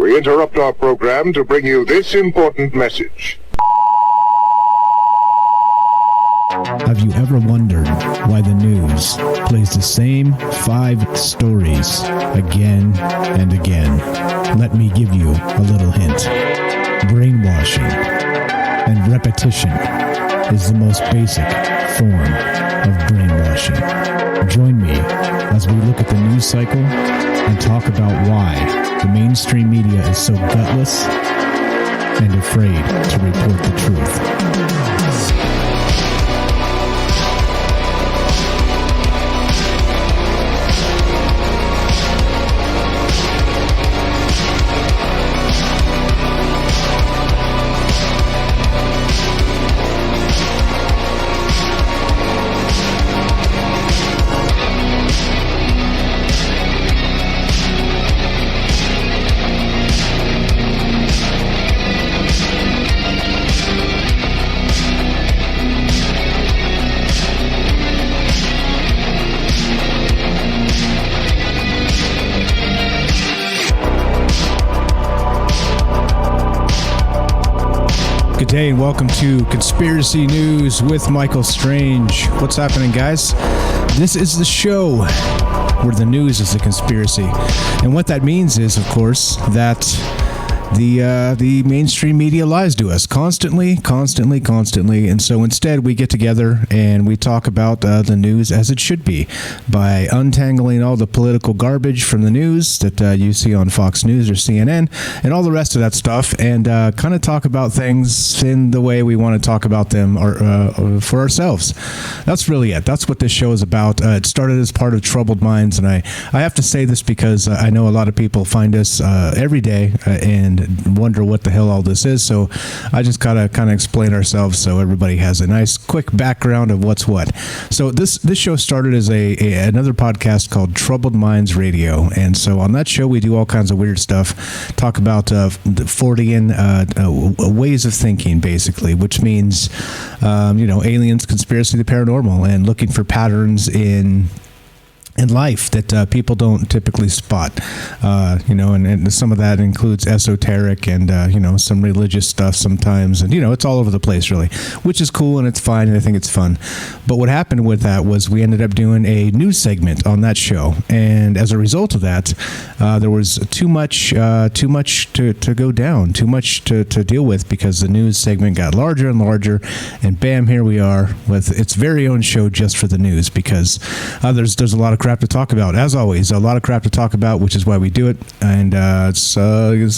We interrupt our program to bring you this important message. Have you ever wondered why the news plays the same 5 stories again and again? Let me give you a little hint. Brainwashing and repetition is the most basic form of brainwashing. Join me as we look at the news cycle and talk about why the mainstream media is so gutless and afraid to report the truth. Good day and welcome to Conspiracy News with Michael Strange. What's happening, guys? This is the show where the news is a conspiracy. And what that means is, of course, that the mainstream media lies to us constantly. And so instead we get together and we talk about the news as it should be by untangling all the political garbage from the news that you see on Fox News or CNN and all the rest of that stuff, and kind of talk about things in the way we want to talk about them for ourselves. That's really it. That's what this show is about. It started as part of Troubled Minds, and I have to say this because I know a lot of people find us every day and wonder what the hell all this is, so I just gotta kind of explain ourselves so everybody has a nice quick background of what's what. So this show started as another podcast called Troubled Minds Radio, and so on that show we do all kinds of weird stuff, talk about the Fortean ways of thinking, basically, which means aliens, conspiracy, the paranormal, and looking for patterns in life that people don't typically spot, and some of that includes esoteric and, some religious stuff sometimes. And, it's all over the place, really, which is cool and it's fine. And I think it's fun. But what happened with that was we ended up doing a news segment on that show. And as a result of that, there was too much to go down, too much to deal with, because the news segment got larger and larger. And bam, here we are with its very own show just for the news, because there's a lot of crap to talk about. As always, a lot of crap to talk about, which is why we do it. And let's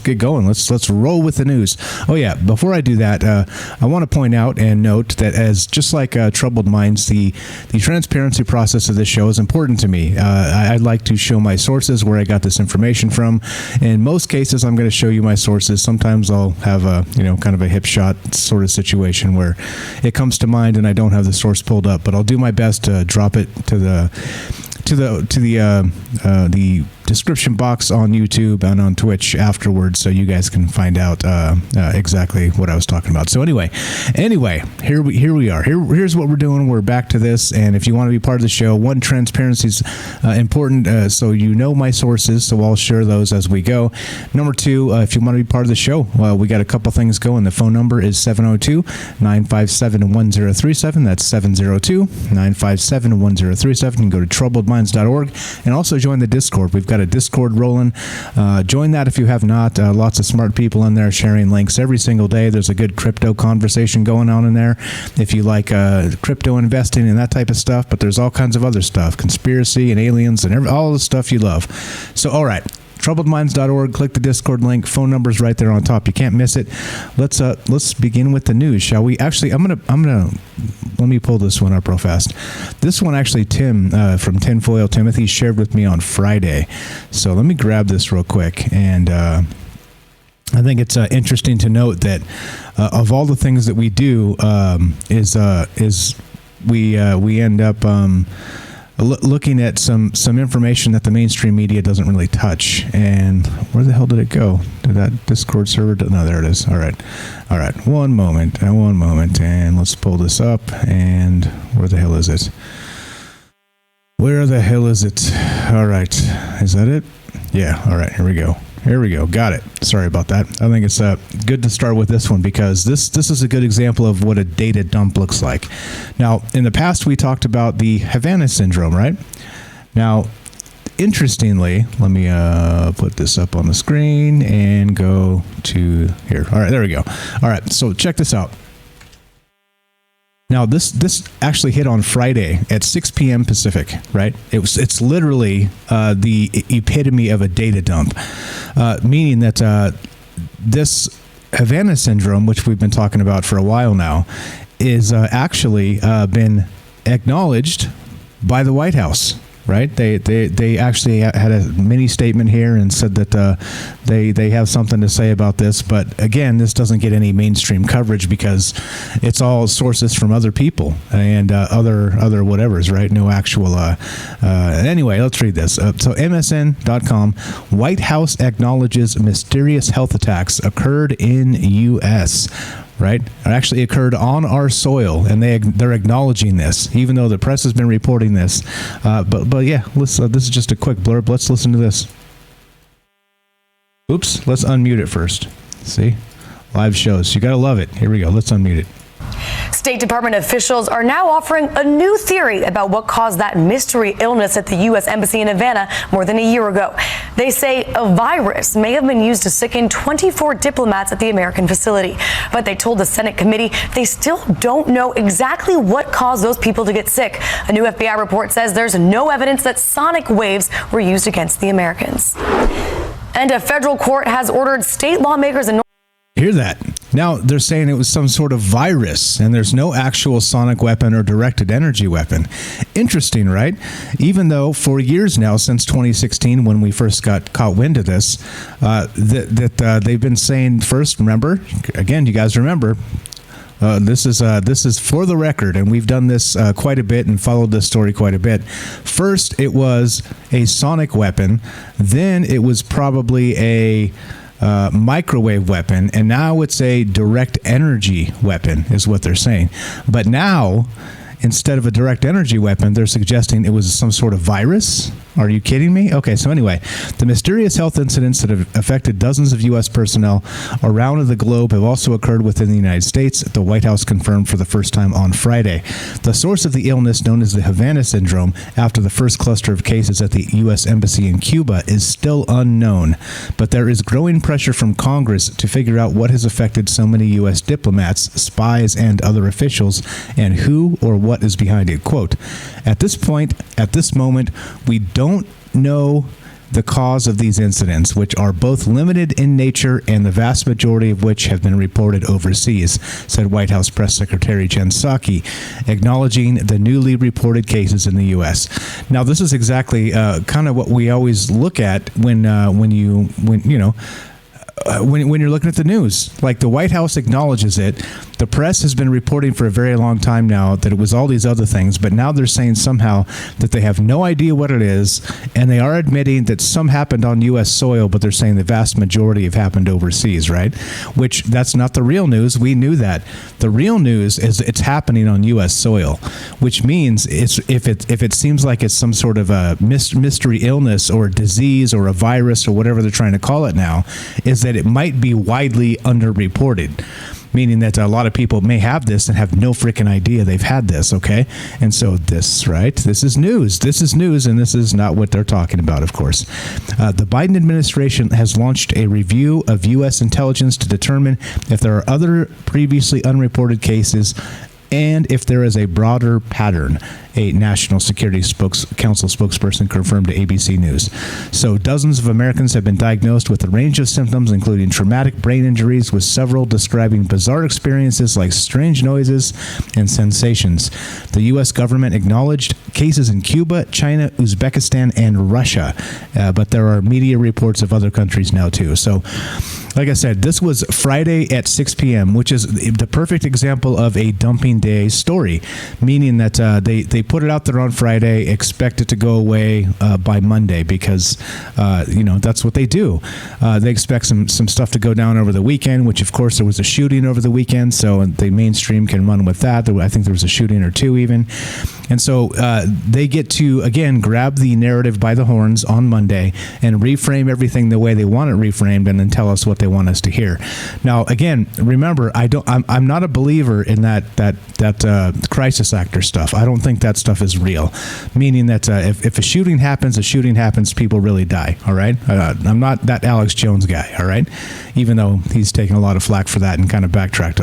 get going. Let's roll with the news. Oh yeah, before I do that, I want to point out and note that as just like Troubled Minds, the transparency process of this show is important to me. I'd like to show my sources, where I got this information from. In most cases, I'm going to show you my sources. Sometimes I'll have a kind of a hip shot sort of situation where it comes to mind and I don't have the source pulled up, but I'll do my best to drop it to the description box on YouTube and on Twitch afterwards, so you guys can find out exactly what I was talking about. So anyway, here we are. Here's what we're doing. We're back to this, and if you want to be part of the show, one, transparency is important, so you know my sources, so I'll share those as we go. Number two, if you want to be part of the show, we got a couple things going. The phone number is 702-957-1037. That's 702-957-1037. You can go to troubledminds.org and also join the Discord. We've got a Discord rolling. Join that if you have not. Lots of smart people in there sharing links every single day. There's a good crypto conversation going on in there if you like crypto investing and that type of stuff, but there's all kinds of other stuff, conspiracy and aliens and all the stuff you love. So all right, troubledminds.org, click the Discord link. Phone number's right there on top. You can't miss it. Let's begin with the news, shall we? Actually, I'm gonna let me pull this one up real fast. This one actually Tim from Tinfoil Timothy shared with me on Friday. So let me grab this real quick, and I think it's interesting to note that of all the things that we do, we end up looking at some information that the mainstream media doesn't really touch. And where the hell did it go? Did that Discord server? No, there it is. All right. One moment, and let's pull this up. And where the hell is it? All right. Is that it? Yeah. All right. Here we go. Here we go. Got it. Sorry about that. I think it's good to start with this one because this is a good example of what a data dump looks like. Now, in the past, we talked about the Havana Syndrome, right? Now, interestingly, let me put this up on the screen and go to here. All right, there we go. All right, so check this out. Now, this actually hit on Friday at 6 p.m. Pacific, right? It's literally the epitome of a data dump, meaning that this Havana Syndrome, which we've been talking about for a while now, is actually been acknowledged by the White House. Right? They actually had a mini statement here and said that they have something to say about this. But again, this doesn't get any mainstream coverage because it's all sources from other people and other whatevers, right? No actual. Anyway, let's read this. So MSN.com, White House acknowledges mysterious health attacks occurred in U.S., right? It actually occurred on our soil, and they're acknowledging this, even though the press has been reporting this. But yeah, this is just a quick blurb. Let's listen to this. Oops, let's unmute it first. See? Live shows. You got to love it. Here we go. Let's unmute it. State Department officials are now offering a new theory about what caused that mystery illness at the U.S. Embassy in Havana more than a year ago. They say a virus may have been used to sicken 24 diplomats at the American facility. But they told the Senate committee they still don't know exactly what caused those people to get sick. A new FBI report says there's no evidence that sonic waves were used against the Americans. And a federal court has ordered state lawmakers in Hear that. Now, they're saying it was some sort of virus, and there's no actual sonic weapon or directed energy weapon. Interesting, right? Even though for years now, since 2016, when we first got caught wind of this, they've been saying first, remember, again, you guys remember, this is for the record, and we've done this quite a bit and followed this story quite a bit. First, it was a sonic weapon. Then it was probably a microwave weapon, and now it's a direct energy weapon, is what they're saying. But now, instead of a direct energy weapon, they're suggesting it was some sort of virus. Are you kidding me? Okay, so anyway, the mysterious health incidents that have affected dozens of U.S. personnel around the globe have also occurred within the United States, the White House confirmed for the first time on Friday. The source of the illness, known as the Havana Syndrome, after the first cluster of cases at the U.S. Embassy in Cuba, is still unknown. But there is growing pressure from Congress to figure out what has affected so many U.S. diplomats, spies, and other officials, and who or what is behind it. Quote, at this point, at this moment, we don't know the cause of these incidents, which are both limited in nature and the vast majority of which have been reported overseas, said White House Press Secretary Jen Psaki, acknowledging the newly reported cases in the U.S. Now, this is exactly kind of what we always look at when you're looking at the news. Like, the White House acknowledges it. The press has been reporting for a very long time now that it was all these other things, but now they're saying somehow that they have no idea what it is, and they are admitting that some happened on U.S. soil, but they're saying the vast majority have happened overseas, right? Which, that's not the real news. We knew that. The real news is it's happening on U.S. soil, which means if it seems like it's some sort of a mystery illness or a disease or a virus or whatever they're trying to call it now, is that it might be widely underreported, meaning that a lot of people may have this and have no freaking idea they've had this, okay? And so this is news. This is news, and this is not what they're talking about, of course. The Biden administration has launched a review of U.S. intelligence to determine if there are other previously unreported cases and if there is a broader pattern, a National Security Council spokesperson confirmed to ABC News. So dozens of Americans have been diagnosed with a range of symptoms, including traumatic brain injuries, with several describing bizarre experiences like strange noises and sensations. The U.S. government acknowledged cases in Cuba, China, Uzbekistan, and Russia, but there are media reports of other countries now too. So, like I said, this was Friday at 6 p.m., which is the perfect example of a dumping day story, meaning that they They put it out there on Friday, expect it to go away by Monday because, that's what they do. They expect some stuff to go down over the weekend, which, of course, there was a shooting over the weekend, so the mainstream can run with that. I think there was a shooting or two even. And so they get to, again, grab the narrative by the horns on Monday and reframe everything the way they want it reframed and then tell us what they want us to hear. Now, again, remember, I'm not a believer in that crisis actor stuff. I don't think that stuff is real, meaning that if a shooting happens, people really die, all right? I'm not that Alex Jones guy, all right? Even though he's taken a lot of flack for that and kind of backtracked.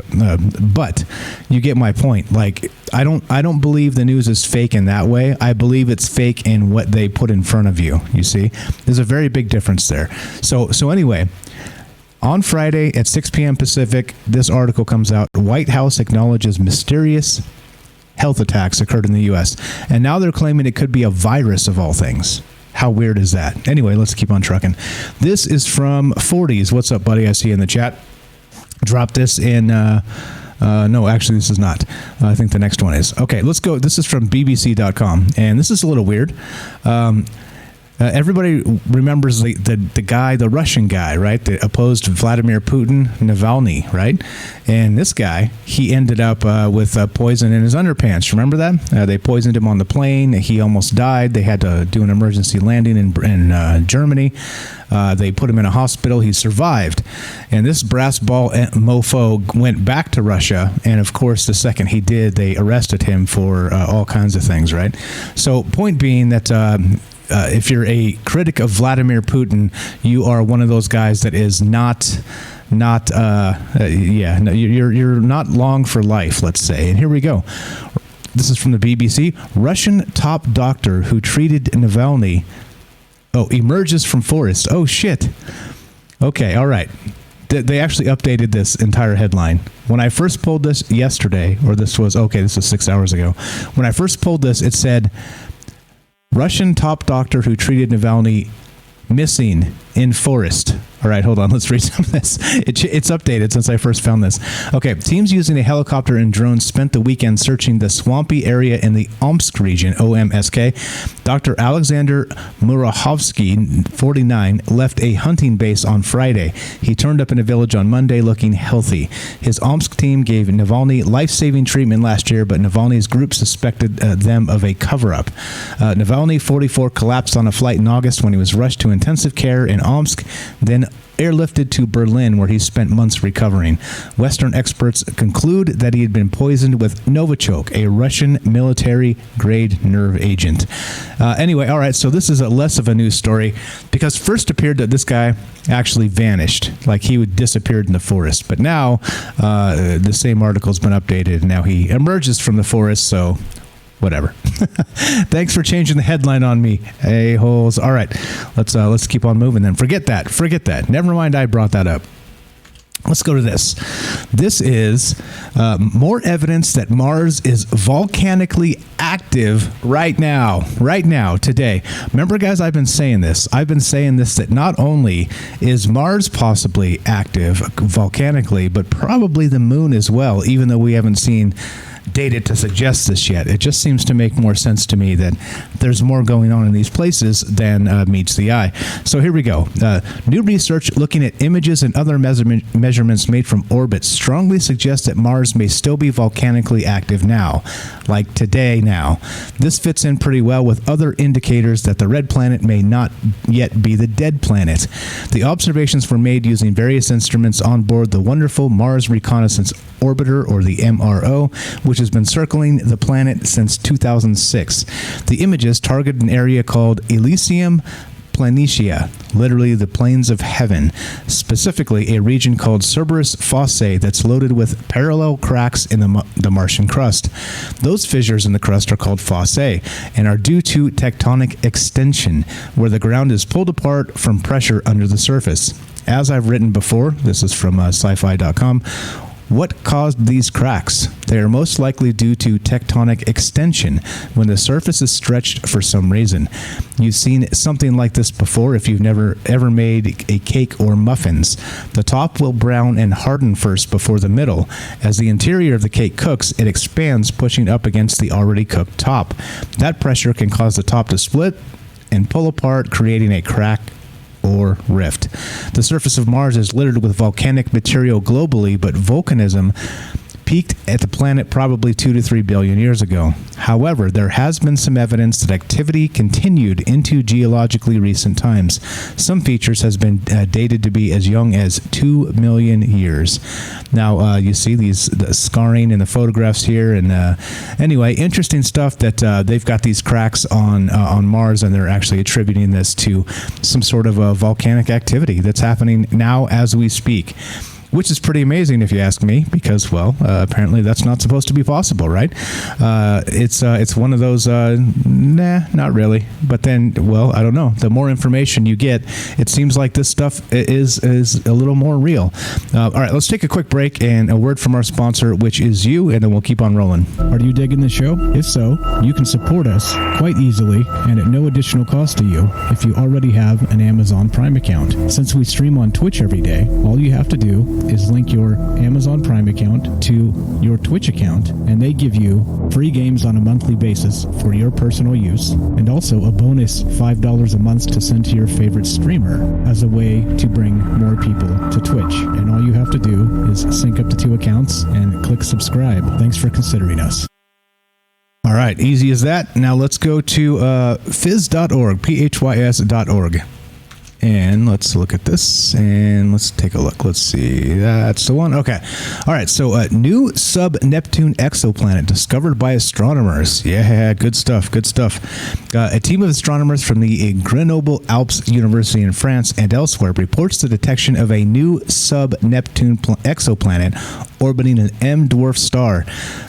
But you get my point. Like, I don't believe the news is fake in that way. I believe it's fake in what they put in front of you, you see? There's a very big difference there. So anyway, on Friday at 6 p.m. Pacific, this article comes out. White House acknowledges mysterious health attacks occurred in the U.S. And now they're claiming it could be a virus of all things. How weird is that? Anyway, let's keep on trucking. This is from 40s. What's up, buddy? I see you in the chat. Drop this in... no, actually, this is not. I think the next one is. Okay, let's go. This is from BBC.com, and this is a little weird. Everybody remembers the guy, the Russian guy, right? That opposed Vladimir Putin, Navalny, right? And this guy, he ended up with poison in his underpants. Remember that? They poisoned him on the plane. He almost died. They had to do an emergency landing in Germany. They put him in a hospital. He survived. And this brass ball mofo went back to Russia. And, of course, the second he did, they arrested him for all kinds of things, right? So point being that... if you're a critic of Vladimir Putin, you are one of those guys that is you're not long for life, let's say. And here we go. This is from the BBC. Russian top doctor who treated Navalny emerges from forest. Oh, shit. Okay, all right. They actually updated this entire headline. When I first pulled this yesterday, this was 6 hours ago. When I first pulled this, it said... Russian top doctor who treated Navalny missing in forest. All right, hold on. Let's read some of this. It's updated since I first found this. Okay, teams using a helicopter and drones spent the weekend searching the swampy area in the Omsk region, OMSK. Dr. Alexander Murahovsky, 49, left a hunting base on Friday. He turned up in a village on Monday looking healthy. His Omsk team gave Navalny life-saving treatment last year, but Navalny's group suspected them of a cover-up. Navalny, 44, collapsed on a flight in August when he was rushed to intensive care in Omsk, then airlifted to Berlin, where he spent months recovering. Western experts conclude that he had been poisoned with Novichok, a Russian military-grade nerve agent. Anyway, all right, so this is less of a news story, because first appeared that this guy actually vanished, like he would disappeared in the forest. But now, the same article's been updated, and now he emerges from the forest, so... whatever. Thanks for changing the headline on me, a-holes. All right, let's keep on moving then. Forget that. Never mind, I brought that up. Let's go to this. This is more evidence that Mars is volcanically active right now, today. Remember, guys, I've been saying this, that not only is Mars possibly active volcanically, but probably the moon as well, even though we haven't seen data to suggest this yet. It just seems to make more sense to me that there's more going on in these places than meets the eye. So here we go. New research looking at images and other measurements made from orbit strongly suggests that Mars may still be volcanically active now, like today now. This fits in pretty well with other indicators that the red planet may not yet be the dead planet. The observations were made using various instruments on board the wonderful Mars Reconnaissance Orbiter, or the MRO, which has been circling the planet since 2006. The images target an area called Elysium Planitia, literally the plains of heaven, specifically a region called Cerberus Fossae that's loaded with parallel cracks in the Martian crust. Those fissures in the crust are called fossae and are due to tectonic extension, where the ground is pulled apart from pressure under the surface. As I've written before, this is from sci-fi.com, What caused these cracks? They are most likely due to tectonic extension, when the surface is stretched for some reason. You've seen something like this before if you've never ever made a cake or muffins. The top will brown and harden first before the middle. As the interior of the cake cooks, it expands, pushing up against the already cooked top. That pressure can cause the top to split and pull apart, creating a crack or rift. The surface of Mars is littered with volcanic material globally, but volcanism peaked at the planet probably 2 to 3 billion years ago. However, there has been some evidence that activity continued into geologically recent times. Some features has been dated to be as young as 2 million years. Now, you see the scarring in the photographs here, and anyway, interesting stuff that they've got these cracks on Mars, and they're actually attributing this to some sort of volcanic activity that's happening now as we speak. Which is pretty amazing if you ask me, because, well, apparently that's not supposed to be possible, right? It's one of those, nah, not really. But then, well, I don't know. The more information you get, it seems like this stuff is a little more real. All right, let's take a quick break and a word from our sponsor, which is you, and then we'll keep on rolling. Are you digging the show? If so, you can support us quite easily and at no additional cost to you if you already have an Amazon Prime account. Since we stream on Twitch every day, all you have to do is link your Amazon Prime account to your Twitch account, and they give you free games on a monthly basis for your personal use, and also a bonus $5 a month to send to your favorite streamer as a way to bring more people to Twitch. And all you have to do is sync up the two accounts and click subscribe. Thanks for considering us. All right, easy as that. Now let's go to phys.org, phys.org. And let's look at this, and let's take a look. Let's see. That's the one. Okay. All right. So, new sub-Neptune exoplanet discovered by astronomers. Yeah, good stuff. Good stuff. A team of astronomers from the Grenoble Alpes University in France and elsewhere reports the detection of a new sub-Neptune exoplanet orbiting an M-dwarf star.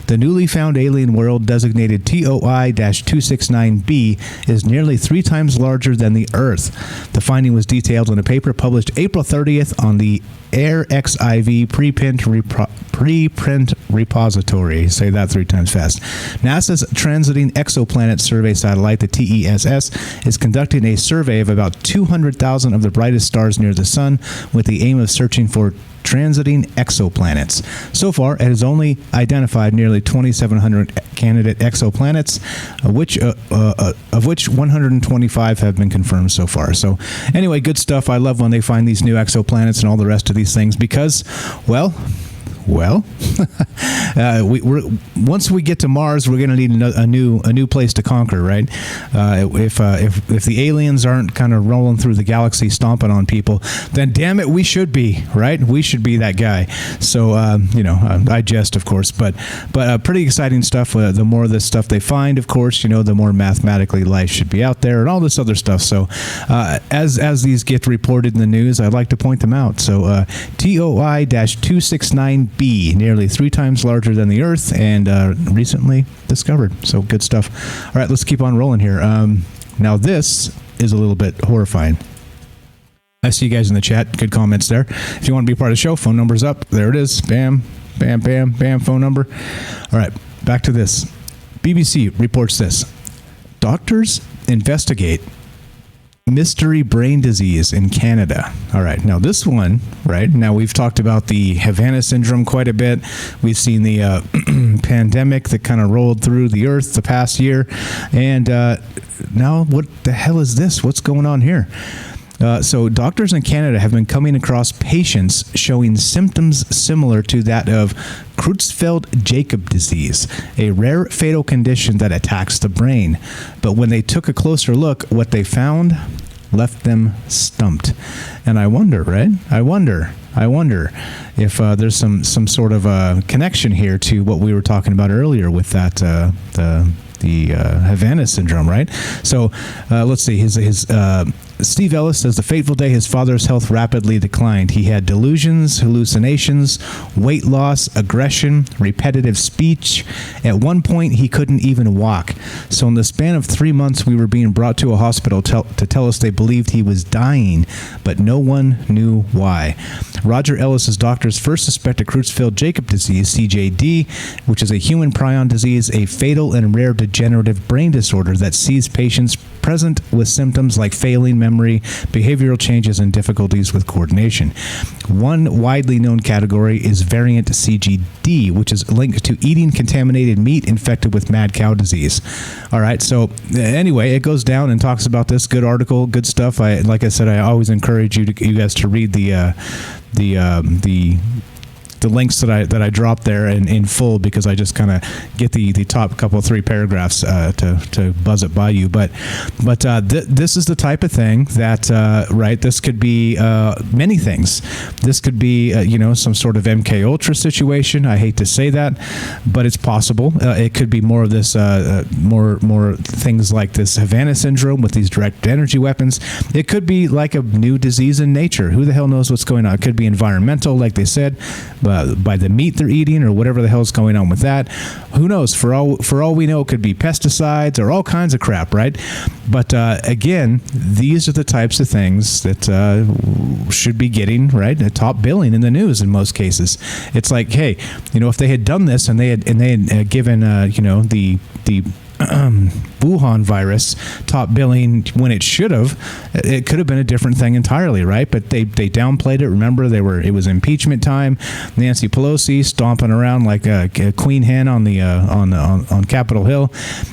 The newly found alien world, designated TOI-269b, is nearly 3 times larger than the Earth. The finding was detailed in a paper published April 30th on the AirXIV preprint repository. Say that 3 times fast. NASA's Transiting Exoplanet Survey Satellite, the TESS, is conducting a survey of about 200,000 of the brightest stars near the Sun with the aim of searching for transiting exoplanets. So far, it has only identified nearly 2,700 candidate exoplanets, of which 125 have been confirmed so far. So anyway, good stuff. I love when they find these new exoplanets and all the rest of these things because, well, once we get to Mars, we're going to need a new place to conquer, right? If the aliens aren't kind of rolling through the galaxy stomping on people, then damn it, we should be, right? We should be that guy. So I jest, of course, but pretty exciting stuff. The more of this stuff they find, of course, the more mathematically life should be out there and all this other stuff. So as these get reported in the news, I'd like to point them out. So TOI-269b, nearly 3 times larger than the Earth, and recently discovered. So good stuff. All right, let's keep on rolling here. Now this is a little bit horrifying. I see you guys in the chat. Good comments there. If you want to be part of the show, phone number's up. There it is. Bam, bam, bam, bam, phone number. All right, back to this. BBC reports this. Doctors investigate mystery brain disease in Canada. All right. Now this one, right? Now we've talked about the Havana Syndrome quite a bit. We've seen the pandemic that kind of rolled through the earth the past year. And now what the hell is this? What's going on here? So doctors in Canada have been coming across patients showing symptoms similar to that of Creutzfeldt-Jakob disease, a rare fatal condition that attacks the brain. But when they took a closer look, what they found left them stumped. And I wonder, right? I wonder if there's some sort of a connection here to what we were talking about earlier with that the Havana Syndrome, right? So let's see. His Steve Ellis says the fateful day his father's health rapidly declined. He had delusions, hallucinations, weight loss, aggression, repetitive speech. At one point, he couldn't even walk. So in the span of 3 months, we were being brought to a hospital to tell us they believed he was dying, but no one knew why. Roger Ellis's doctors first suspected Creutzfeldt-Jakob disease, CJD, which is a human prion disease, a fatal and rare degenerative brain disorder that sees patients present with symptoms like failing memory, behavioral changes, and difficulties with coordination. One widely known category is variant CGD, which is linked to eating contaminated meat infected with mad cow disease. All right, so anyway, it goes down and talks about this. Good article, good stuff. Like I said, I always encourage you guys to read the links that I dropped there in full, because I just kind of get the top couple 3 paragraphs to buzz it by you. But this is the type of thing that right. This could be many things. This could be some sort of MK Ultra situation. I hate to say that, but it's possible. It could be more of this more things like this Havana Syndrome with these direct energy weapons. It could be like a new disease in nature. Who the hell knows what's going on? It could be environmental, like they said. By the meat they're eating, or whatever the hell's going on with that. Who knows? For all we know, it could be pesticides or all kinds of crap, right? But again, these are the types of things that should be getting right a top billing in the news in most cases. It's like, hey, if they had done this and they had given the Wuhan virus top billing when it should have, it could have been a different thing entirely, right? But they downplayed it. Remember, it was impeachment time. Nancy Pelosi stomping around like a queen hen on the on Capitol Hill,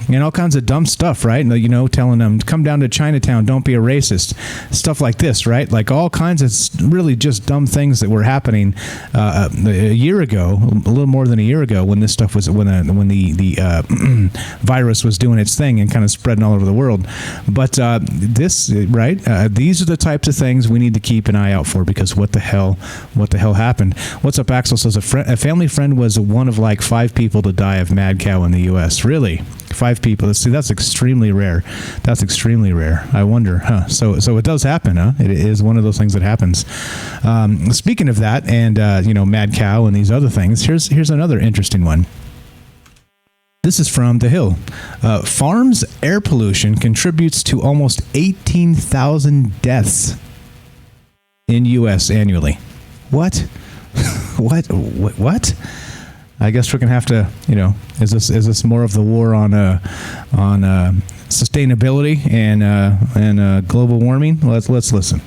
and all kinds of dumb stuff, right? Telling them, come down to Chinatown, don't be a racist, stuff like this, right? Like all kinds of really just dumb things that were happening a year ago, a little more than a year ago, when this stuff was when the virus was doing its thing and kind of spreading all over the world. But these are the types of things we need to keep an eye out for, because what the hell happened? What's up, Axel says a family friend was one of like 5 people to die of mad cow in the U.S. Really? 5 people. See, that's extremely rare. That's extremely rare. I wonder, huh? So it does happen, huh? It is one of those things that happens. Speaking of that, and mad cow and these other things, here's another interesting one. This is from The Hill. Farms air pollution contributes to almost 18,000 deaths in U.S. annually. What? What? I guess we're gonna have to, is this more of the war on sustainability and global warming? Let's listen.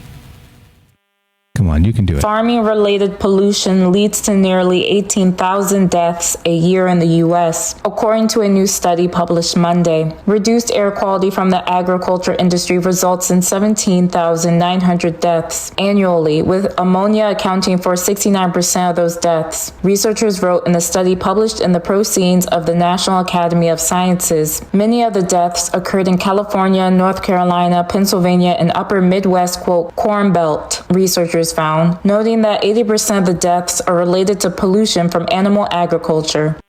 Come on, you can do it. Farming-related pollution leads to nearly 18,000 deaths a year in the U.S., according to a new study published Monday. Reduced air quality from the agriculture industry results in 17,900 deaths annually, with ammonia accounting for 69% of those deaths. Researchers wrote in a study published in the Proceedings of the National Academy of Sciences. Many of the deaths occurred in California, North Carolina, Pennsylvania, and upper Midwest, quote, Corn Belt, researchers found, noting that 80% of the deaths are related to pollution from animal agriculture.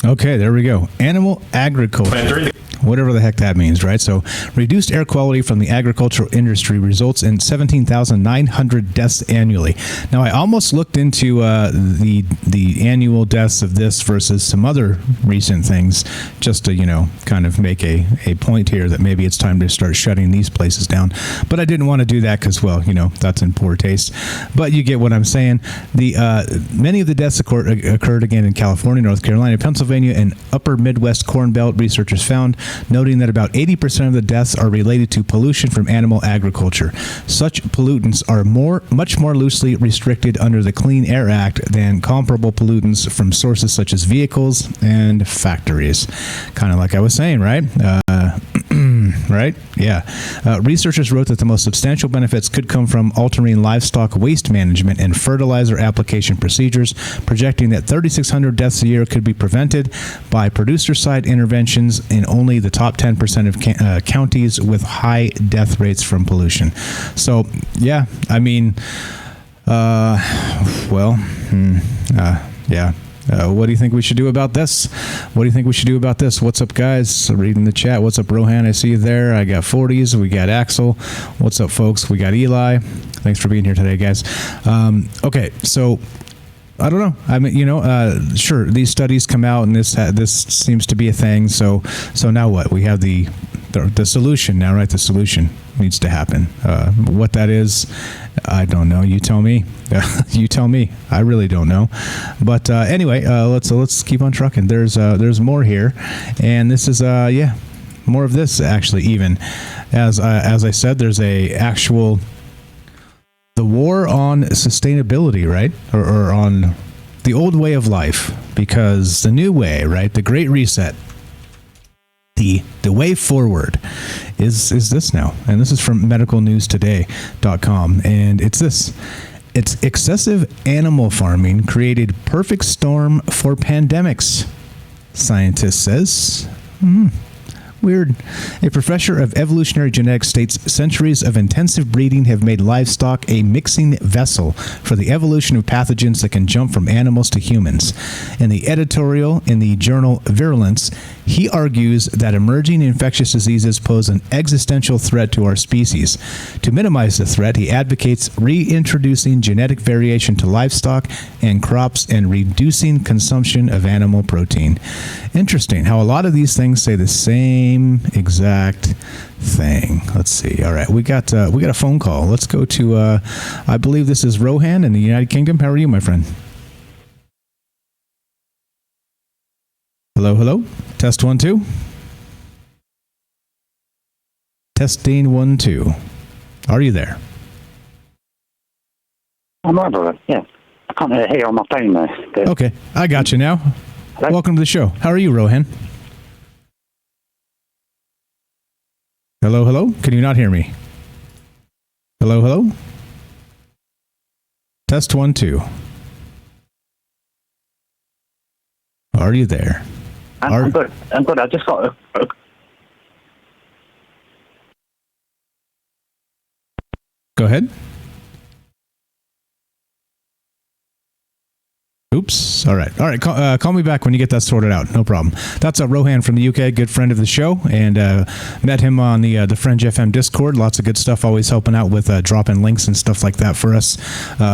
Okay, there we go. Animal agriculture. Whatever the heck that means, right? So reduced air quality from the agricultural industry results in 17,900 deaths annually. Now, I almost looked into the annual deaths of this versus some other recent things, just to, kind of make a point here that maybe it's time to start shutting these places down. But I didn't want to do that because, well, that's in poor taste. But you get what I'm saying. Many of the deaths occurred again in California, North Carolina, Pennsylvania, and upper Midwest Corn Belt, researchers found, noting that about 80% of the deaths are related to pollution from animal agriculture. Such pollutants are much more loosely restricted under the Clean Air Act than comparable pollutants from sources such as vehicles and factories. Kind of like I was saying, right? Right? Yeah. Researchers wrote that the most substantial benefits could come from altering livestock waste management and fertilizer application procedures, projecting that 3,600 deaths a year could be prevented by producer-side interventions in only the top 10% of counties with high death rates from pollution. So, yeah, I mean, yeah. What do you think we should do about this? What's up, guys? Reading the chat. What's up, Rohan? I see you there. I got 40s. We got Axel. What's up, folks? We got Eli. Thanks for being here today, guys. Okay, so I don't know. I mean, sure, these studies come out, and this seems to be a thing. So now what? We have the solution now, right? The solution needs to happen. What that is, I don't know. You tell me. You tell me. I really don't know. But anyway, let's keep on trucking. There's more here, and this is more of this actually. Even as I said, there's the war on sustainability, right, or on the old way of life, because the new way, right, the Great Reset. The way forward is this now, and this is from medicalnewstoday.com, and it's this. It's excessive animal farming created perfect storm for pandemics, scientist says. Weird. A professor of evolutionary genetics states centuries of intensive breeding have made livestock a mixing vessel for the evolution of pathogens that can jump from animals to humans. In the editorial in the journal Virulence, he argues that emerging infectious diseases pose an existential threat to our species. To minimize the threat, he advocates reintroducing genetic variation to livestock and crops and reducing consumption of animal protein. Interesting how a lot of these things say the same exact thing. Let's see. All right, we got a phone call. Let's go to I believe this is Rohan in the United Kingdom. How are you, my friend? Hello. Test 1 2. Testing 1 2. Are you there? I'm right, brother. Yeah, I can't hear on my phone though. But... Okay, I got you now. Hello? Welcome to the show. How are you, Rohan? Hello. Can you not hear me? Hello. Test 1 2. Are you there? I'm good. I just got a... Go ahead. Oops. All right. Call me back when you get that sorted out. No problem. That's Rohan from the UK, good friend of the show, and met him on the Fringe FM Discord. Lots of good stuff. Always helping out with dropping links and stuff like that for us.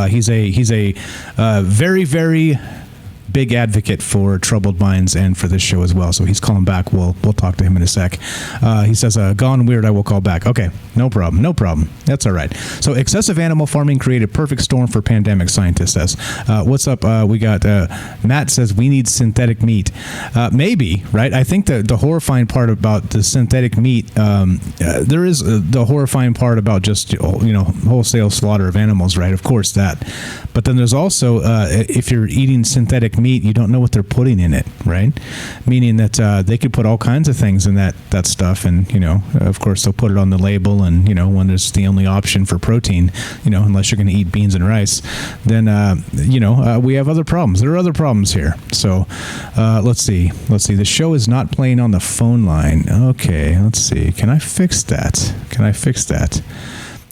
He's a very, very big advocate for troubled minds and for this show as well. So he's calling back. We'll talk to him in a sec. He says, gone weird, I will call back. Okay, no problem. That's all right. So excessive animal farming created perfect storm for pandemic, scientist says. What's up? We got Matt says we need synthetic meat. Maybe, right? I think the horrifying part about the synthetic meat, there is the horrifying part about just, wholesale slaughter of animals, right? Of course that. But then there's also, if you're eating synthetic meat, you don't know what they're putting in it, right? Meaning that they could put all kinds of things in that stuff, and of course they'll put it on the label, and when there's the only option for protein, unless you're going to eat beans and rice, then we have other problems. There are other problems here. So let's see. The show is not playing on the phone line. Okay, let's see. Can I fix that?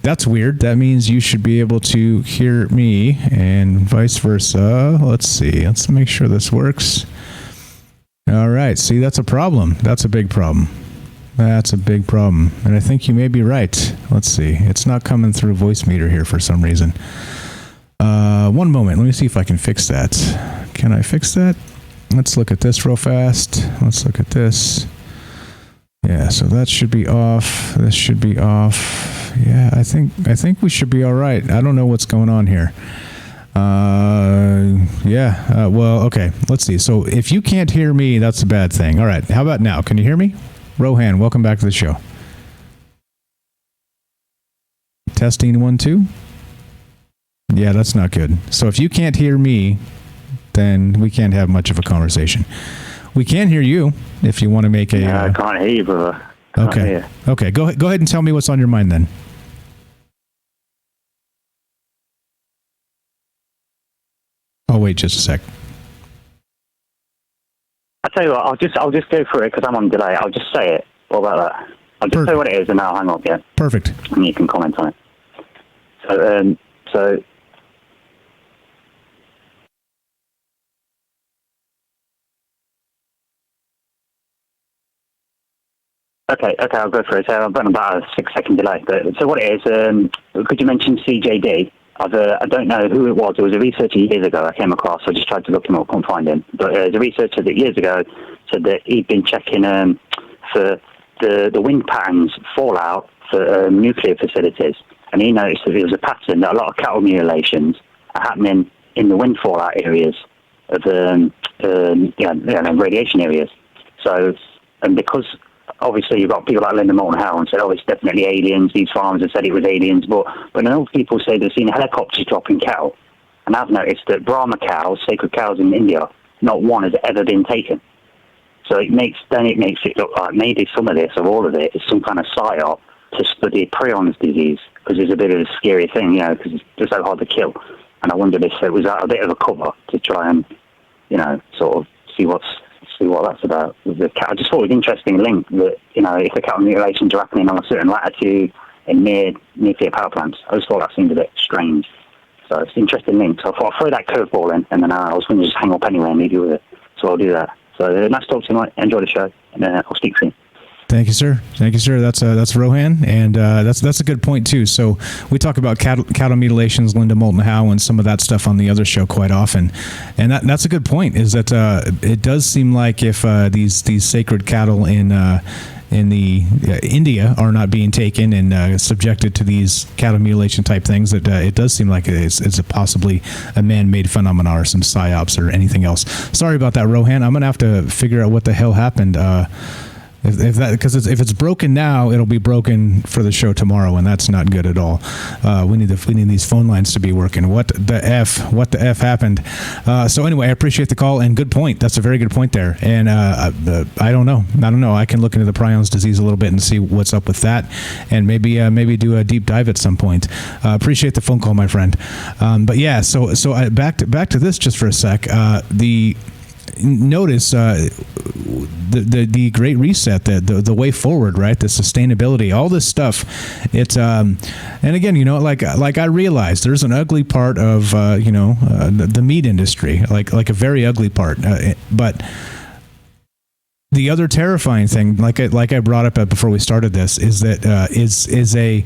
That's weird. That means you should be able to hear me and vice versa. Let's see. Let's make sure this works. All right. See, that's a problem. That's a big problem. And I think you may be right. Let's see. It's not coming through voice meter here for some reason. One moment. Let me see if I can fix that. Can I fix that? Let's look at this real fast. Let's look at this. Yeah, so that should be off. This should be off. Yeah, I think we should be all right. I don't know what's going on here. Well, okay. Let's see. So if you can't hear me, that's a bad thing. All right. How about now? Can you hear me? Rohan, welcome back to the show. Testing 1 2. Yeah, that's not good. So if you can't hear me, then we can't have much of a conversation. We can hear you if you want to make a... I can't hear you, brother. Okay. Okay. Go ahead and tell me what's on your mind then. Oh, wait just a sec. I'll tell you what, I'll just go through it because I'm on delay. I'll just say it. What about that? I'll just say what it is and I'll hang up, yeah? Perfect. And you can comment on it. So Okay, I'll go through it. So I've got about a 6-second delay. But, so what it is, could you mention CJD? I don't know who it was. It was a researcher years ago I came across. I just tried to look him up, couldn't find him. But the researcher that years ago said that he'd been checking for the wind patterns fallout for nuclear facilities. and he noticed that there was a pattern that a lot of cattle mutilations are happening in the wind fallout areas of radiation areas. So, and because obviously you've got people like Linda Moulton Howe and said, oh, it's definitely aliens. These farmers have said it was aliens, but I know people say they've seen helicopters dropping cattle, and I've noticed that Brahma cows, sacred cows in India, not one has ever been taken. So it makes it look like maybe some of this or all of it is some kind of psyop to study prions disease, because it's a bit of a scary thing, because it's just so hard to kill. And I wondered if it was a bit of a cover to try and, sort of see what that's about. I just thought it was an interesting link that, if the cattle mutilations are happening on a certain latitude and near nuclear power plants, I just thought that seemed a bit strange. So it's an interesting link. So I thought I'll throw that curveball in, and then I was going to just hang up anyway and leave you with it. So I'll do that. So nice to talk to you, mate. Enjoy the show, and I'll speak soon. Thank you, sir. That's Rohan, and that's a good point too. So we talk about cattle mutilations, Linda Moulton Howe, and some of that stuff on the other show quite often, and that's a good point. Is that it does seem like if these sacred cattle in the India are not being taken and subjected to these cattle mutilation type things, that it does seem like it's a possibly a man-made phenomena or some psyops or anything else. Sorry about that, Rohan. I'm gonna have to figure out what the hell happened. If it's broken now, it'll be broken for the show tomorrow, and that's not good at all. We need these phone lines to be working. What the F happened? So anyway, I appreciate the call, and good point. That's a very good point there. And I don't know. I can look into the prions disease a little bit and see what's up with that, and maybe do a deep dive at some point. Appreciate the phone call, my friend. But yeah, so back to this just for a sec. Notice the Great Reset, the way forward, right? The sustainability, all this stuff. It's and again, like I realize there's an ugly part of the meat industry, like a very ugly part, but the other terrifying thing, like I brought up before we started this, is that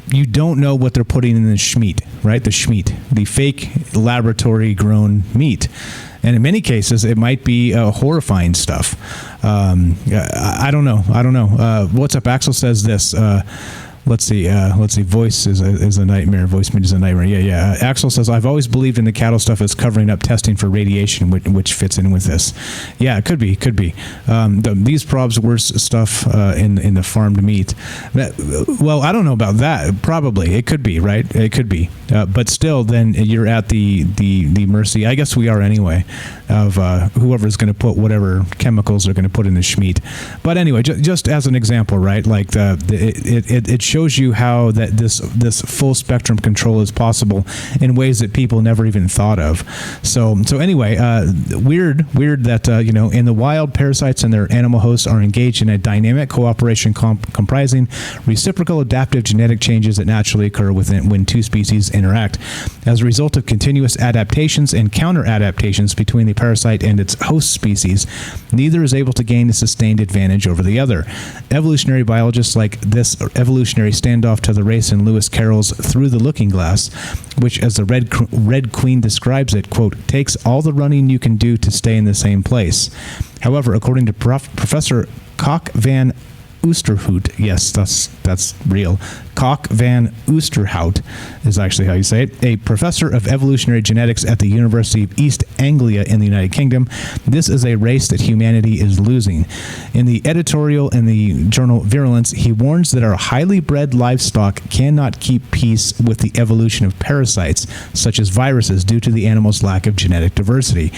you don't know what they're putting in the schmeat, right? The schmeat, the fake laboratory-grown meat. And in many cases, it might be horrifying stuff. I don't know. What's up? Axel says this. Let's see. Voice is a nightmare. Voice meat is a nightmare. Yeah. Axel says, I've always believed in the cattle stuff as covering up testing for radiation, which fits in with this. Yeah, it could be. These probs were stuff in the farmed meat. Well, I don't know about that. Probably. It could be, right? It could be. But still, then you're at the mercy, I guess we are anyway, of whoever's going to put whatever chemicals they're going to put in the schmeat. But anyway, just as an example, right? Like it shows you how that this full spectrum control is possible in ways that people never even thought of. So anyway, weird that in the wild, parasites and their animal hosts are engaged in a dynamic cooperation comprising reciprocal adaptive genetic changes that naturally occur when two species interact. As a result of continuous adaptations and counter adaptations between the parasite and its host species, neither is able to gain a sustained advantage over the other. Evolutionary biologists like this evolutionary standoff to the race in Lewis Carroll's Through the Looking Glass, which, as the Red Queen describes it, quote, takes all the running you can do to stay in the same place. However, according to Professor Kok van Oosterhout, yes, that's real. Kok van Oosterhout is actually how you say it, a professor of evolutionary genetics at the University of East Anglia in the United Kingdom. This is a race that humanity is losing. In the editorial in the journal Virulence, he warns that our highly bred livestock cannot keep pace with the evolution of parasites, such as viruses, due to the animal's lack of genetic diversity.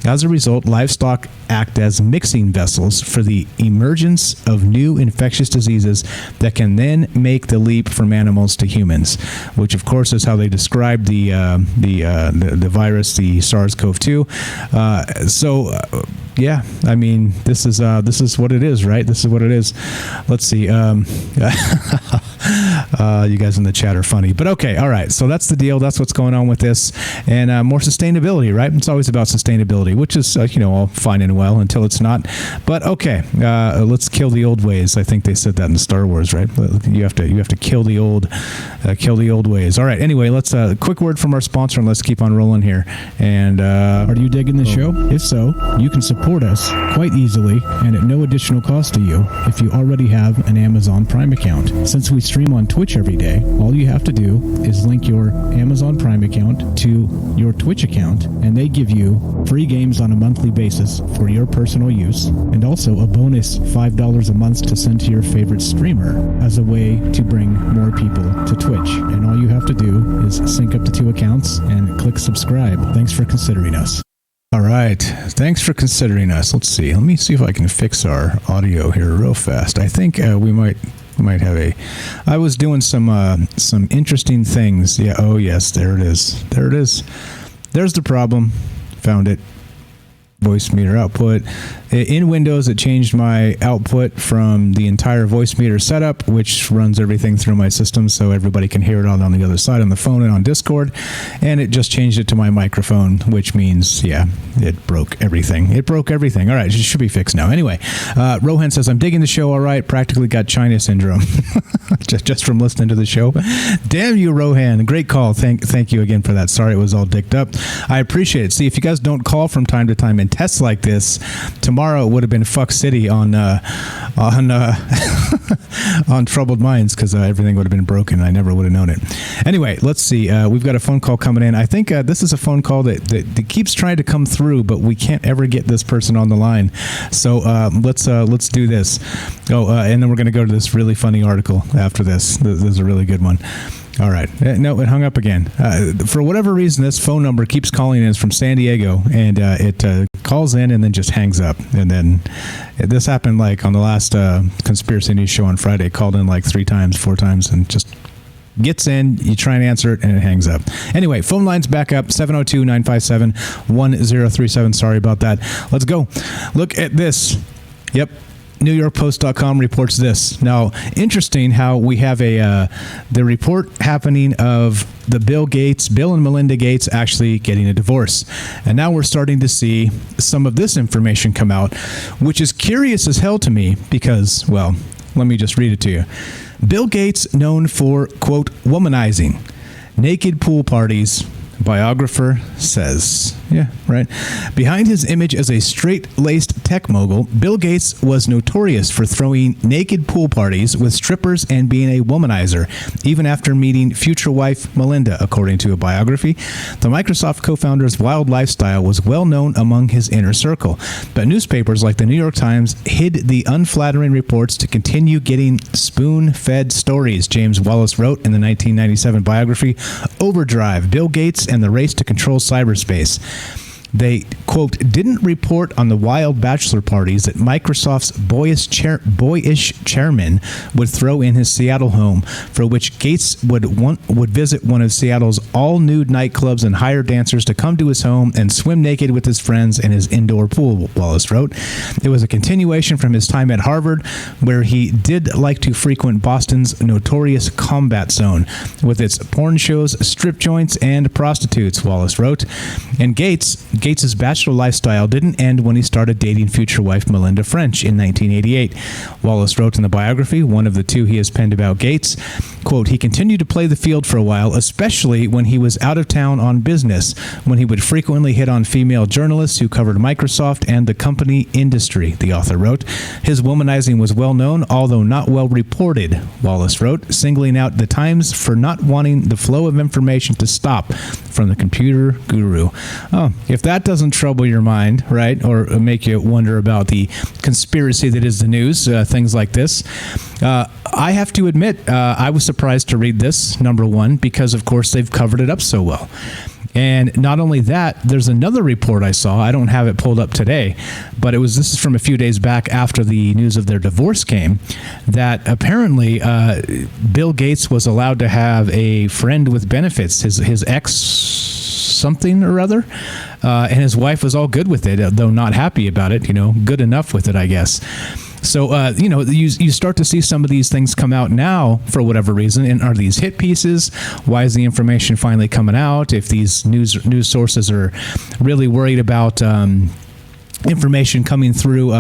As a result, livestock act as mixing vessels for the emergence of new infectious diseases that can then make the leap from animals to humans, which of course is how they describe the virus, the SARS-CoV-2. Yeah, I mean, this is what it is, right? This is what it is. Let's see. You guys in the chat are funny, but okay, all right. So that's the deal. That's what's going on with this, and more sustainability, right? It's always about sustainability, which is all fine and well until it's not. But okay, let's kill the old ways. I think they said that in Star Wars, right? You have to kill the old ways. All right. Anyway, let's quick word from our sponsor, and let's keep on rolling here. And are you digging the show? If so, you can support us quite easily and at no additional cost to you if you already have an Amazon Prime account. Since we stream on on Twitch every day, all you have to do is link your Amazon Prime account to your Twitch account, and they give you free games on a monthly basis for your personal use, and also a bonus $5 a month to send to your favorite streamer as a way to bring more people to Twitch. And all you have to do is sync up to 2 accounts and click subscribe. Thanks for considering us. All right. Thanks for considering us. Let's see. Let me see if I can fix our audio here real fast. I think we might have I was doing some interesting things. Yeah. Oh, yes. There it is. There it is. There's the problem. Found it. Voice meter output. In Windows, it changed my output from the entire voice meter setup, which runs everything through my system so everybody can hear it on the other side on the phone and on Discord. And it just changed it to my microphone, which means, yeah, it broke everything. It broke everything. All right, it should be fixed now. Anyway, Rohan says, I'm digging the show all right. Practically got China syndrome just from listening to the show. Damn you, Rohan. Great call. Thank you again for that. Sorry it was all dicked up. I appreciate it. See, if you guys don't call from time to time and tests like this, tomorrow it would have been Fuck City on Troubled Minds, because everything would have been broken. I never would have known it. Anyway, let's see. We've got a phone call coming in. I think this is a phone call that keeps trying to come through, but we can't ever get this person on the line. So let's do this. And then we're going to go to this really funny article after this. This is a really good one. All right. No, it hung up again. For whatever reason, this phone number keeps calling in. It's from San Diego, and it calls in and then just hangs up. And then this happened like on the last Conspiracy News show on Friday. It called in like 4 times, and just gets in, you try and answer it, and it hangs up. Anyway, phone line's back up, 702-957-1037. Sorry about that. Let's go. Look at this. Yep. NewYorkPost.com reports this. Now, interesting how we have the report happening of the Bill and Melinda Gates actually getting a divorce. And now we're starting to see some of this information come out, which is curious as hell to me because, well, let me just read it to you. Bill Gates, known for, quote, womanizing, naked pool parties, biographer says. Yeah, right. Behind his image as a straight-laced tech mogul, Bill Gates was notorious for throwing naked pool parties with strippers and being a womanizer, even after meeting future wife Melinda, according to a biography. The Microsoft co-founder's wild lifestyle was well known among his inner circle, but newspapers like the New York Times hid the unflattering reports to continue getting spoon-fed stories, James Wallace wrote in the 1997 biography, Overdrive, Bill Gates and the Race to Control Cyberspace. They, quote, didn't report on the wild bachelor parties that Microsoft's boyish chairman would throw in his Seattle home, for which Gates would visit one of Seattle's all-nude nightclubs and hire dancers to come to his home and swim naked with his friends in his indoor pool, Wallace wrote. It was a continuation from his time at Harvard, where he did like to frequent Boston's notorious Combat Zone, with its porn shows, strip joints, and prostitutes, Wallace wrote. And Gates's bachelor lifestyle didn't end when he started dating future wife Melinda French in 1988. Wallace wrote in the biography, one of the 2 he has penned about Gates, quote, he continued to play the field for a while, especially when he was out of town on business, when he would frequently hit on female journalists who covered Microsoft and the company industry, the author wrote. His womanizing was well known, although not well reported, Wallace wrote, singling out the Times for not wanting the flow of information to stop from the computer guru. Oh, if that doesn't trouble your mind, right, or make you wonder about the conspiracy that is the news, things like this, I have to admit, I was surprised to read this, number one, because, of course, they've covered it up so well. And not only that, there's another report I saw. I don't have it pulled up today, but this is from a few days back after the news of their divorce came, that apparently Bill Gates was allowed to have a friend with benefits, his ex something or other, and his wife was all good with it, though not happy about it, good enough with it, I guess. So, you start to see some of these things come out now for whatever reason. And are these hit pieces? Why is the information finally coming out? If these news sources are really worried about information coming through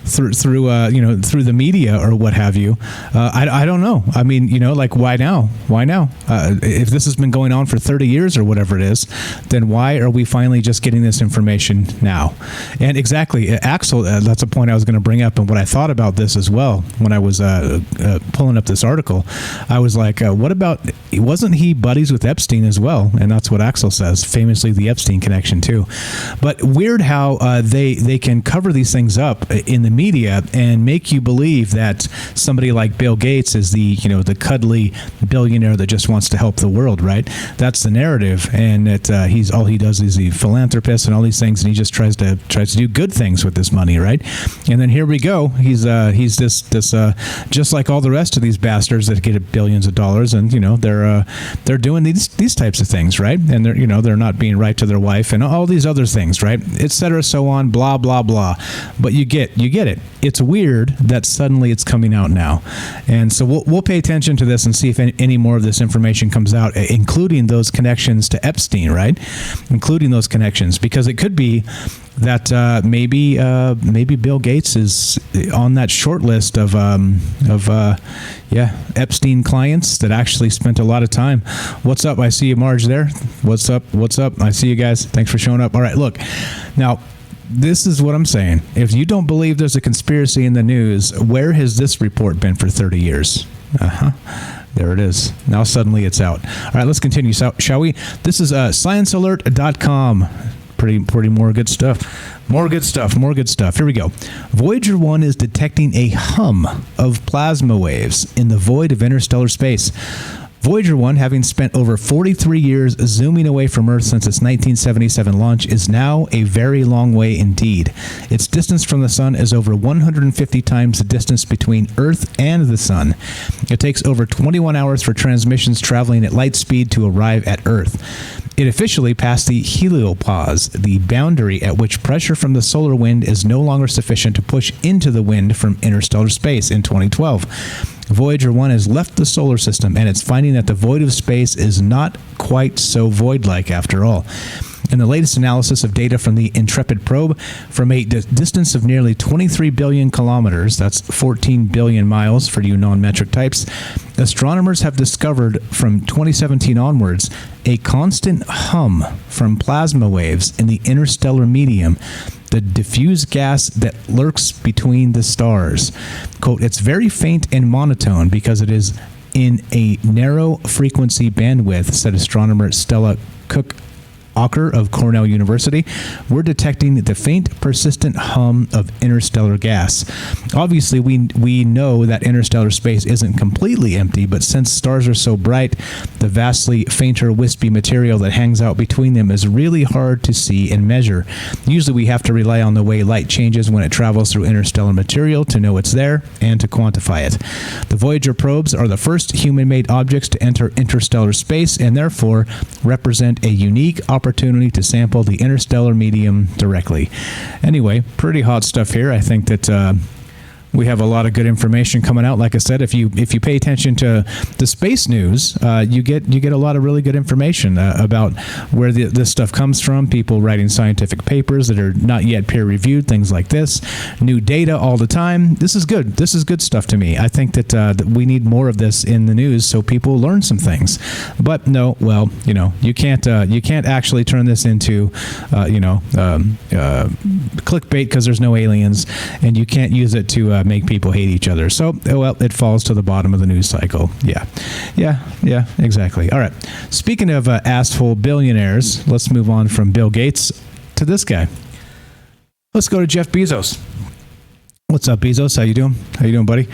through the media or what have you. I don't know. I mean, like, why now? If this has been going on for 30 years or whatever it is, then why are we finally just getting this information now? And exactly, Axel, that's a point I was going to bring up, and what I thought about this as well when I was pulling up this article. I was like, what about, wasn't he buddies with Epstein as well? And that's what Axel says, famously the Epstein connection too. But weird how they can cover these things up in the media and make you believe that somebody like Bill Gates is the cuddly billionaire that just wants to help the world, right? That's the narrative, and that he's all he does is a philanthropist and all these things, and he just tries to do good things with this money, right? And then here we go. He's this just like all the rest of these bastards that get billions of dollars, and they're doing these types of things, right? And they're not being right to their wife and all these other things, right? Etc. So on, blah blah blah. But you get it. It's weird that suddenly it's coming out now, and so we'll pay attention to this and see if any more of this information comes out, including those connections to Epstein, right? Including those connections, because it could be that maybe Bill Gates is on that short list of Epstein clients that actually spent a lot of time. What's up? I see you, Marge, there. What's up? I see you guys. Thanks for showing up. All right, look. Now, this is what I'm saying. If you don't believe there's a conspiracy in the news, where has this report been for 30 years? There it is. Now suddenly it's out. All right, let's continue, shall we? This is sciencealert.com. Pretty more good stuff. More good stuff. Here we go. Voyager 1 is detecting a hum of plasma waves in the void of interstellar space. Voyager 1, having spent over 43 years zooming away from Earth since its 1977 launch, is now a very long way indeed. Its distance from the Sun is over 150 times the distance between Earth and the Sun. It takes over 21 hours for transmissions traveling at light speed to arrive at Earth. It officially passed the heliopause, the boundary at which pressure from the solar wind is no longer sufficient to push into the wind from interstellar space in 2012. Voyager 1 has left the solar system, and it's finding that the void of space is not quite so void-like after all. In the latest analysis of data from the Intrepid probe, from a distance of nearly 23 billion kilometers, that's 14 billion miles for you non-metric types, astronomers have discovered from 2017 onwards a constant hum from plasma waves in the interstellar medium, the diffuse gas that lurks between the stars. Quote, it's very faint and monotone because it is in a narrow frequency bandwidth, said astronomer Stella Cook-Ocker of Cornell University. We're detecting the faint, persistent hum of interstellar gas. Obviously, we know that interstellar space isn't completely empty, but since stars are so bright, the vastly fainter, wispy material that hangs out between them is really hard to see and measure. Usually, we have to rely on the way light changes when it travels through interstellar material to know it's there and to quantify it. The Voyager probes are the first human-made objects to enter interstellar space and therefore represent a unique opportunity to sample the interstellar medium directly. Anyway, pretty hot stuff here. I think that we have a lot of good information coming out. Like I said, if you pay attention to the space news, you get a lot of really good information about where this stuff comes from. People writing scientific papers that are not yet peer reviewed, things like this. New data all the time. This is good. This is good stuff to me. I think that we need more of this in the news so people learn some things. But no, well, you can't actually turn this into clickbait because there's no aliens, and you can't use it to make people hate each other. So, well, it falls to the bottom of the news cycle. Yeah, exactly. All right. Speaking of asshole billionaires, let's move on from Bill Gates to this guy. Let's go to Jeff Bezos. What's up, Bezos? How you doing? How you doing, buddy?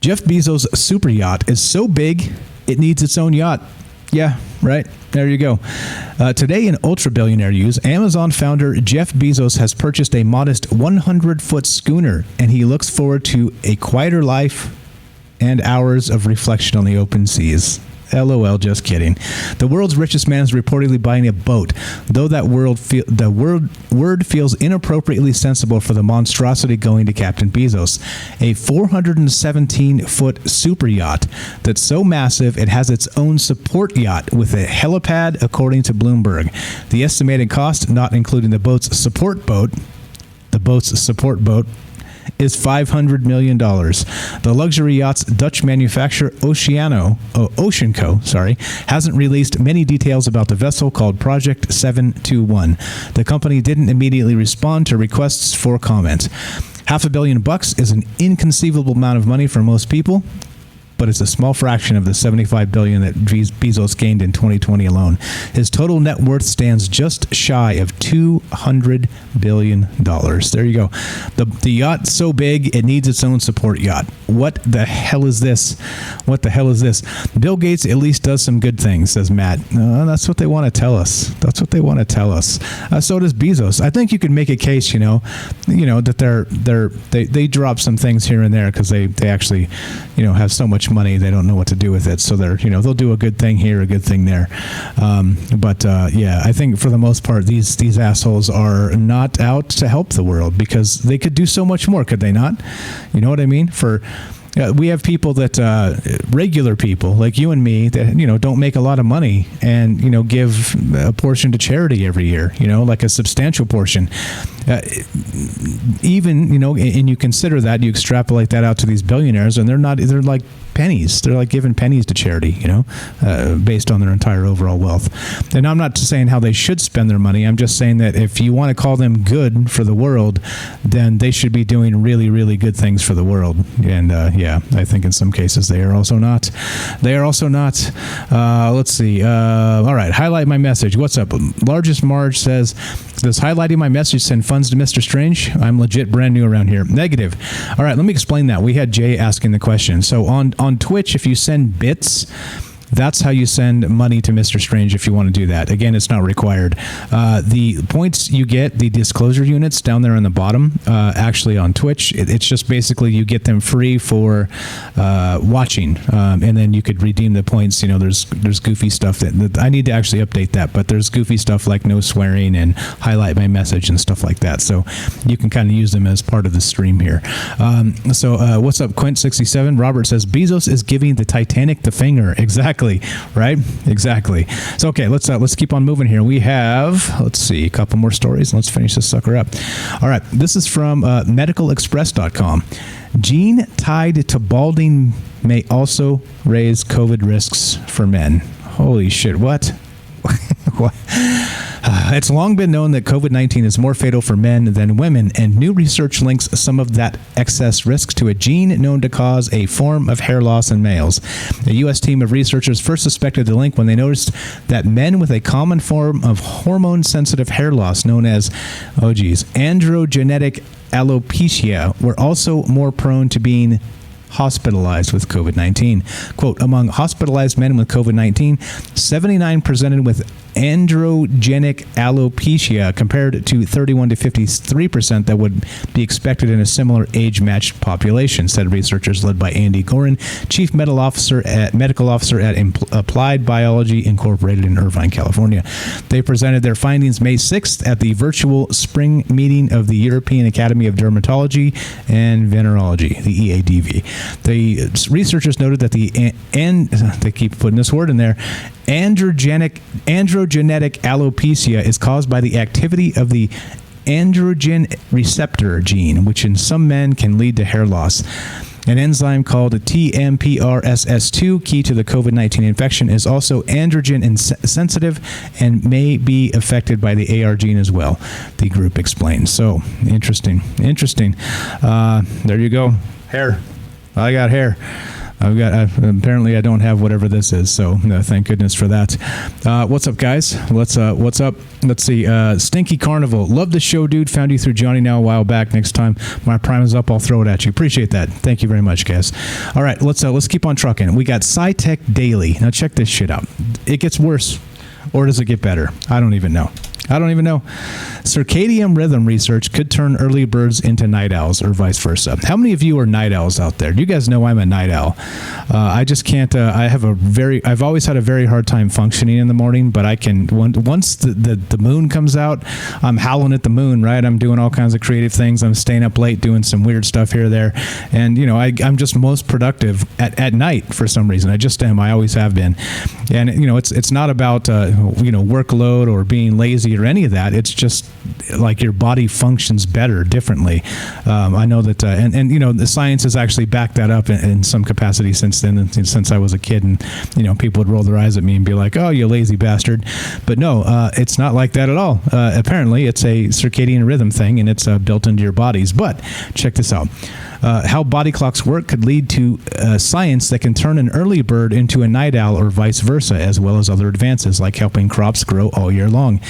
Jeff Bezos' super yacht is so big, it needs its own yacht. Yeah, right. There you go. Today in ultra-billionaire news, Amazon founder Jeff Bezos has purchased a modest 100-foot schooner, and he looks forward to a quieter life and hours of reflection on the open seas. LOL, just kidding. The world's richest man is reportedly buying a boat, though that word feels inappropriately sensible for the monstrosity going to Captain Bezos. A 417-foot super yacht that's so massive it has its own support yacht with a helipad, according to Bloomberg. The estimated cost, not including the boat's support boat, The boat's support boat is $500 million. The luxury yacht's Dutch manufacturer Oceanco, hasn't released many details about the vessel, called Project 721. The company didn't immediately respond to requests for comment. $500 million is an inconceivable amount of money for most people, but it's a small fraction of the $75 billion that Bezos gained in 2020 alone. His total net worth stands just shy of $200 billion. There you go. The yacht's so big, it needs its own support yacht. What the hell is this? What the hell is this? Bill Gates at least does some good things, says Matt. That's what they want to tell us. That's what they want to tell us. So does Bezos. I think you could make a case, that they drop some things here and there because they actually, have so much money they don't know what to do with it. So they'll do a good thing here, a good thing there. I think for the most part, these assholes are not out to help the world because they could do so much more, could they not? You know what I mean? We have people that regular people like you and me that don't make a lot of money and give a portion to charity every year, like a substantial portion. Even and you consider that, you extrapolate that out to these billionaires, and they're like pennies. They're like giving pennies to charity, based on their entire overall wealth. And I'm not saying how they should spend their money. I'm just saying that if you want to call them good for the world, then they should be doing really, really good things for the world. And I think in some cases they are also not. Let's see. All right. Highlight my message. What's up? Largest Marge says, does highlighting my message send funds to Mr. Strange? I'm legit brand new around here. Negative. All right, let me explain that. We had Jay asking the question. So on Twitch, if you send bits, that's how you send money to Mr. Strange if you want to do that. Again, it's not required. The points you get, the disclosure units down there on the bottom, actually on Twitch, it's just basically you get them free for watching. And then you could redeem the points. There's goofy stuff that I need to actually update that, but there's goofy stuff like no swearing and highlight my message and stuff like that. So you can kind of use them as part of the stream here. What's up, Quint67? Robert says, Bezos is giving the Titanic the finger. Exactly. Right? Exactly. So, okay, let's keep on moving here. We have, let's see, a couple more stories. Let's finish this sucker up. All right. This is from medicalexpress.com. Gene tied to balding may also raise COVID risks for men. Holy shit. What? What? It's long been known that COVID-19 is more fatal for men than women, and new research links some of that excess risk to a gene known to cause a form of hair loss in males. A U.S. team of researchers first suspected the link when they noticed that men with a common form of hormone-sensitive hair loss known as, androgenetic alopecia were also more prone to being hospitalized with COVID-19. Quote, among hospitalized men with COVID-19, 79 presented with androgenic alopecia compared to 31 to 53% that would be expected in a similar age-matched population, said researchers led by Andy Gorin, chief medical officer at Applied Biology Incorporated in Irvine, California. They presented their findings May 6th at the virtual spring meeting of the European Academy of Dermatology and Venerology, the EADV. The researchers noted that they keep putting this word in there, androgenetic alopecia is caused by the activity of the androgen receptor gene, which in some men can lead to hair loss. An enzyme called TMPRSS2, key to the COVID-19 infection, is also androgen sensitive and may be affected by the AR gene as well, the group explains. So, interesting. There you go. Hair. I got hair. Apparently I don't have whatever this is, so thank goodness for that. What's up, guys? What's up? Let's see. Stinky Carnival. Love the show, dude. Found you through Johnny Now a while back. Next time my Prime is up, I'll throw it at you. Appreciate that. Thank you very much, guys. All right, let's keep on trucking. We got SciTech Daily. Now check this shit out. It gets worse, or does it get better? I don't even know. Circadian rhythm research could turn early birds into night owls or vice versa. How many of you are night owls out there? You guys know I'm a night owl. I just can't, I've always had a very hard time functioning in the morning, but I can, once the moon comes out, I'm howling at the moon, right? I'm doing all kinds of creative things. I'm staying up late doing some weird stuff here or there. And, I'm just most productive at night for some reason. I just am. I always have been. And, it's not about, workload or being lazy or any of that. It's just like your body functions better, differently. I know that, and the science has actually backed that up in some capacity since then, and since I was a kid, and people would roll their eyes at me and be like, "Oh, you lazy bastard," but no, it's not like that at all. Apparently, it's a circadian rhythm thing, and it's built into your bodies. But check this out. How body clocks work could lead to science that can turn an early bird into a night owl or vice versa, as well as other advances like helping crops grow all year long.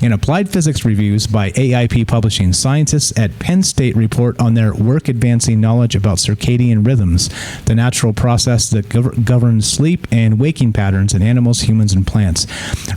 In Applied Physics Reviews by AIP Publishing, scientists at Penn State report on their work advancing knowledge about circadian rhythms, the natural process that governs sleep and waking patterns in animals, humans, and plants.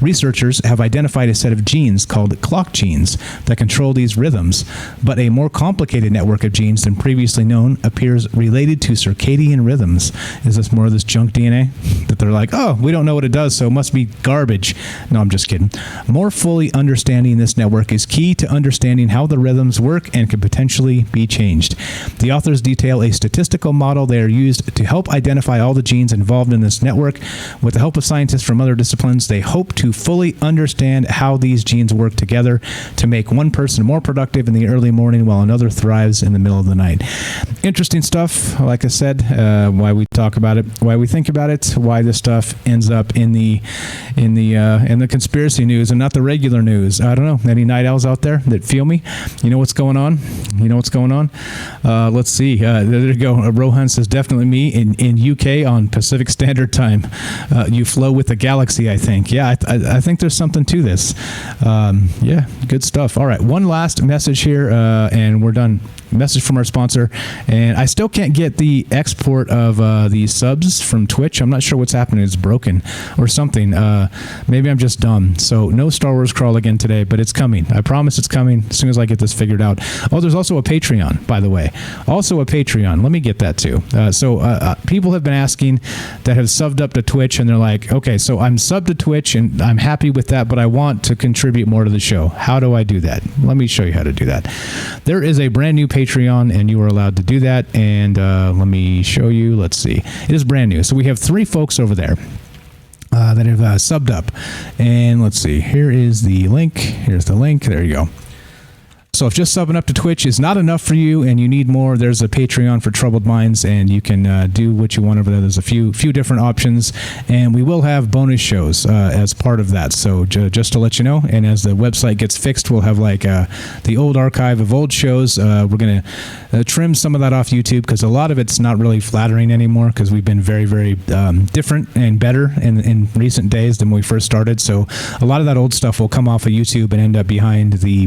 Researchers have identified a set of genes called clock genes that control these rhythms, but a more complicated network of genes than previously known appears related to circadian rhythms. Is this more of this junk DNA that they're like, oh, we don't know what it does, so it must be garbage? No, I'm just kidding. More fully understanding this network is key to understanding how the rhythms work and could potentially be changed. The authors detail a statistical model they are used to help identify all the genes involved in this network. With the help of scientists from other disciplines, they hope to fully understand how these genes work together to make one person more productive in the early morning while another thrives in the middle of the night. Interesting stuff, like I said, why we talk about it, why we think about it, why this stuff ends up in the conspiracy news and not the regular news. I don't know. Any night owls out there that feel me? You know what's going on? Let's see. There you go. Rohan says definitely me in UK on Pacific Standard Time. You flow with the galaxy, I think. Yeah, I think there's something to this. Yeah, good stuff. All right, one last message here, and we're done. Message from our sponsor, and I still can't get the export of the subs from Twitch. I'm not sure what's happening. It's broken or something. Maybe I'm just dumb. So no Star Wars crawl again today, but it's coming. I promise it's coming as soon as I get this figured out. Oh, there's also a Patreon, by the way. Also a Patreon. Let me get that too. So people have been asking that have subbed up to Twitch, and they're like, okay, so I'm subbed to Twitch and I'm happy with that, but I want to contribute more to the show. How do I do that? Let me show you how to do that. There is a brand new Patreon, and you are allowed to do that. And let me show you. Let's see. It is brand new. So we have 3 folks over there that have subbed up. And let's see. Here is the link. Here's the link. There you go. So if just subbing up to Twitch is not enough for you and you need more, there's a Patreon for Troubled Minds, and you can do what you want over there. There's a few different options, and we will have bonus shows as part of that. So just to let you know, and as the website gets fixed, we'll have like the old archive of old shows. We're going to trim some of that off YouTube because a lot of it's not really flattering anymore because we've been very, very different and better in recent days than when we first started. So a lot of that old stuff will come off of YouTube and end up behind the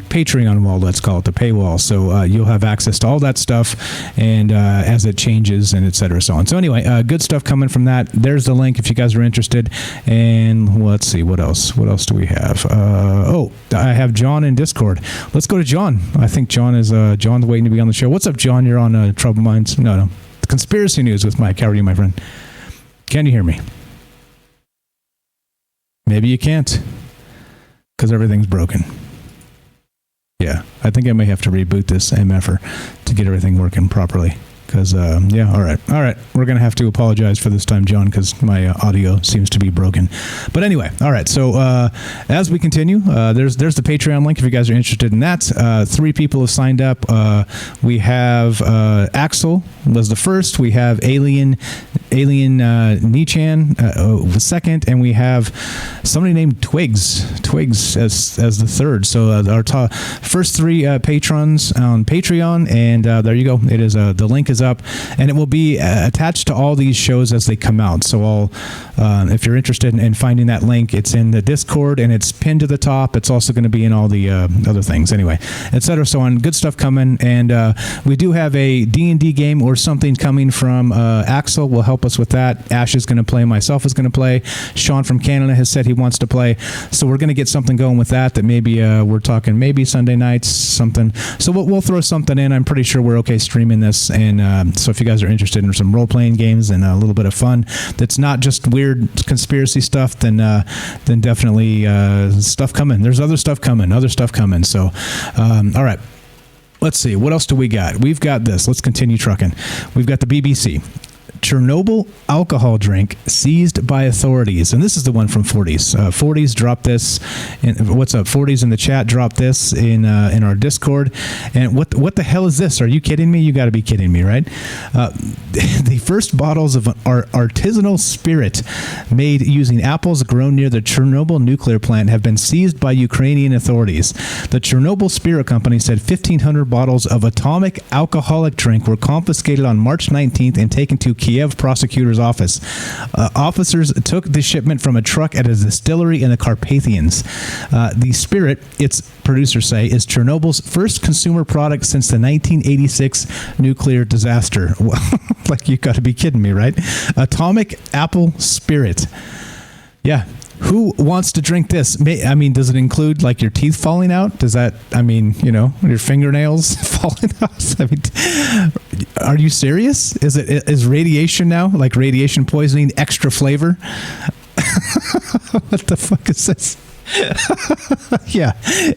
Patreon wall, let's call it, the paywall. So you'll have access to all that stuff, and as it changes, and et cetera, so on. So anyway, good stuff coming from that. There's the link if you guys are interested. And let's see, what else? What else do we have? I have John in Discord. Let's go to John. I think John's waiting to be on the show. What's up, John? You're on Trouble Minds. No. Conspiracy News with Mike. How are you, my friend? Can you hear me? Maybe you can't, because everything's broken. Yeah, I think I may have to reboot this MFer to get everything working properly. Because, yeah, all right. We're going to have to apologize for this time, John, because my audio seems to be broken. But anyway, all right. So as we continue, there's the Patreon link if you guys are interested in that. 3 people have signed up. We have Axel was the first. We have Alien Nichan the second, and we have somebody named Twigs as the third. So our first 3 patrons on Patreon, and there you go. It is the link is up, and it will be attached to all these shows as they come out. So if you're interested in finding that link, it's in the Discord, and it's pinned to the top. It's also going to be in all the other things anyway, etc. So on, good stuff coming, and we do have a D&D game or something coming from Axel. Will help us with that. Ash is going to play. Myself is going to play. Sean from Canada has said he wants to play. So we're going to get something going with that maybe we're talking maybe Sunday nights, something. So we'll throw something in. I'm pretty sure we're okay streaming this. And so if you guys are interested in some role-playing games and a little bit of fun that's not just weird conspiracy stuff, then definitely stuff coming. There's other stuff coming. So, all right. Let's see. What else do we got? We've got this. Let's continue trucking. We've got the BBC. Chernobyl alcohol drink seized by authorities. And this is the one from 40s. 40s dropped this. What's up, 40s in the chat? Dropped this in our Discord. And what the hell is this? Are you kidding me? You got to be kidding me, right? The first bottles of artisanal spirit made using apples grown near the Chernobyl nuclear plant have been seized by Ukrainian authorities. The Chernobyl Spirit Company said 1,500 bottles of atomic alcoholic drink were confiscated on March 19th and taken to Kiev prosecutor's office. Officers took the shipment from a truck at a distillery in the Carpathians. The spirit, its producers say, is Chernobyl's first consumer product since the 1986 nuclear disaster. Like, you got to be kidding me, right? Atomic apple spirit. Yeah. Who wants to drink this? I mean, does it include like your teeth falling out? Does that, I mean, you know, your fingernails falling out? I mean, are you serious? Is radiation now, like radiation poisoning, extra flavor? What the fuck is this? Yeah,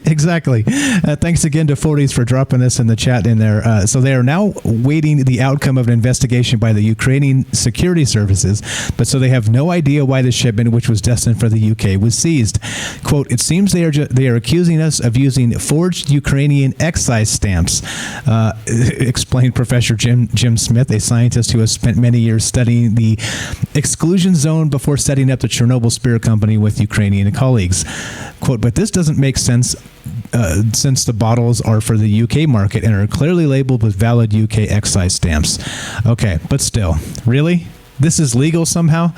exactly. Thanks again to 40s for dropping this in the chat in there. So they are now waiting the outcome of an investigation by the Ukrainian security services, but so they have no idea why the shipment, which was destined for the UK, was seized. Quote, it seems they are accusing us of using forged Ukrainian excise stamps, explained Professor Jim Smith, a scientist who has spent many years studying the exclusion zone before setting up the Chernobyl Spirit Company with Ukrainian colleagues. Quote, but this doesn't make sense since the bottles are for the UK market and are clearly labeled with valid UK excise stamps. Okay, but still, really? This is legal somehow?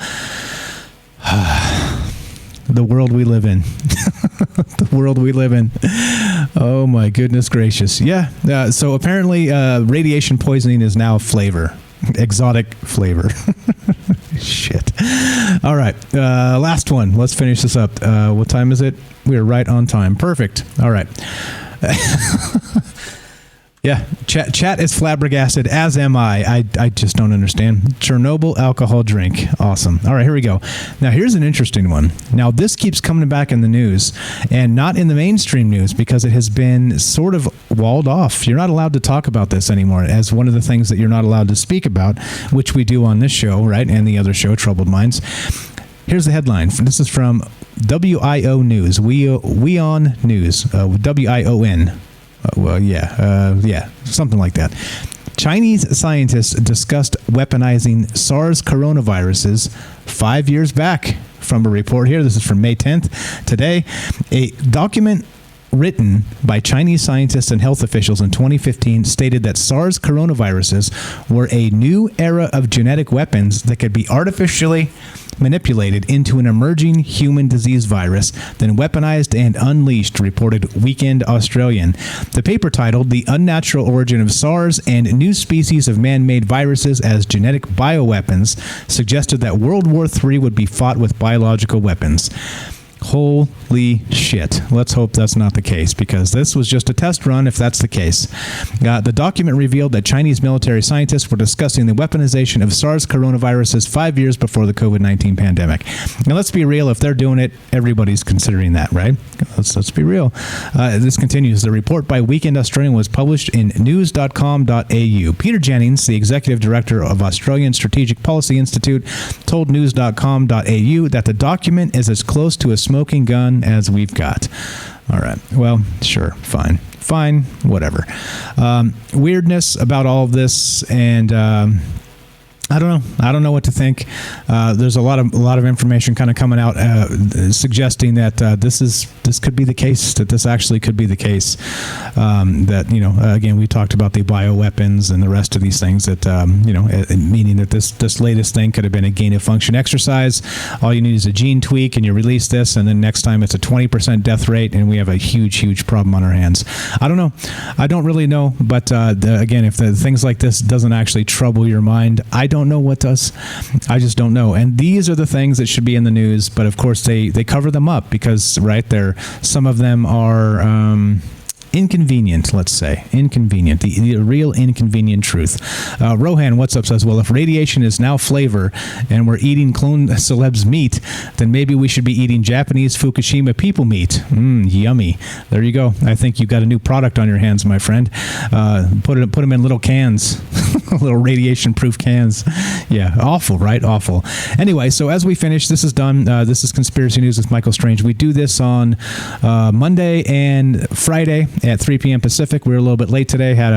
The world we live in. The world we live in. Oh my goodness gracious. Yeah, so apparently radiation poisoning is now flavor. Exotic flavor. Shit. All right. Last one. Let's finish this up. What time is it? We are right on time. Perfect. All right. Yeah. Chat is flabbergasted, as am I. I just don't understand. Chernobyl alcohol drink. Awesome. All right, here we go. Now, here's an interesting one. Now, this keeps coming back in the news, and not in the mainstream news because it has been sort of walled off. You're not allowed to talk about this anymore as one of the things that you're not allowed to speak about, which we do on this show, right, and the other show, Troubled Minds. Here's the headline. This is from WIO News, WION News, WION. Something like that. Chinese scientists discussed weaponizing SARS coronaviruses 5 years back. From a report here, this is from May 10th. Today, a document written by Chinese scientists and health officials in 2015 stated that SARS coronaviruses were a new era of genetic weapons that could be artificially manipulated into an emerging human disease virus, then weaponized and unleashed, reported Weekend Australian. The paper, titled The Unnatural Origin of SARS and New Species of Man-Made Viruses as Genetic Bioweapons, suggested that World War III would be fought with biological weapons. Holy shit. Let's hope that's not the case, because this was just a test run if that's the case. The document revealed that Chinese military scientists were discussing the weaponization of SARS coronaviruses 5 years before the COVID-19 pandemic. Now, let's be real. If they're doing it, everybody's considering that, right? Let's be real. This continues. The report by Weekend Australian was published in news.com.au. Peter Jennings, the executive director of Australian Strategic Policy Institute, told news.com.au that the document is as close to a smoking gun as we've got. All right. Well, sure. Fine. Whatever. Weirdness about all of this, and I don't know what to think. There's a lot of information kind of coming out suggesting that this could be the case. That this actually could be the case. That, you know, again, we talked about the bioweapons and the rest of these things. That meaning that this latest thing could have been a gain of function exercise. All you need is a gene tweak, and you release this, and then next time it's a 20% death rate, and we have a huge problem on our hands. I don't know. I don't really know. But again, if the things like this doesn't actually trouble your mind, I don't know what does. I just don't know. And these are the things that should be in the news, but of course they cover them up because, right there, some of them are inconvenient, let's say. Inconvenient. The real inconvenient truth. Rohan, what's up, says, well, if radiation is now flavor and we're eating clone celebs meat, then maybe we should be eating Japanese Fukushima people meat. Yummy. There you go. I think you've got a new product on your hands, my friend. Put them in little cans. Little radiation-proof cans. Yeah, awful, right? Awful. Anyway, so as we finish, this is done. This is Conspiracy News with Michael Strange. We do this on Monday and Friday at 3 p.m. Pacific. We were a little bit late today. Had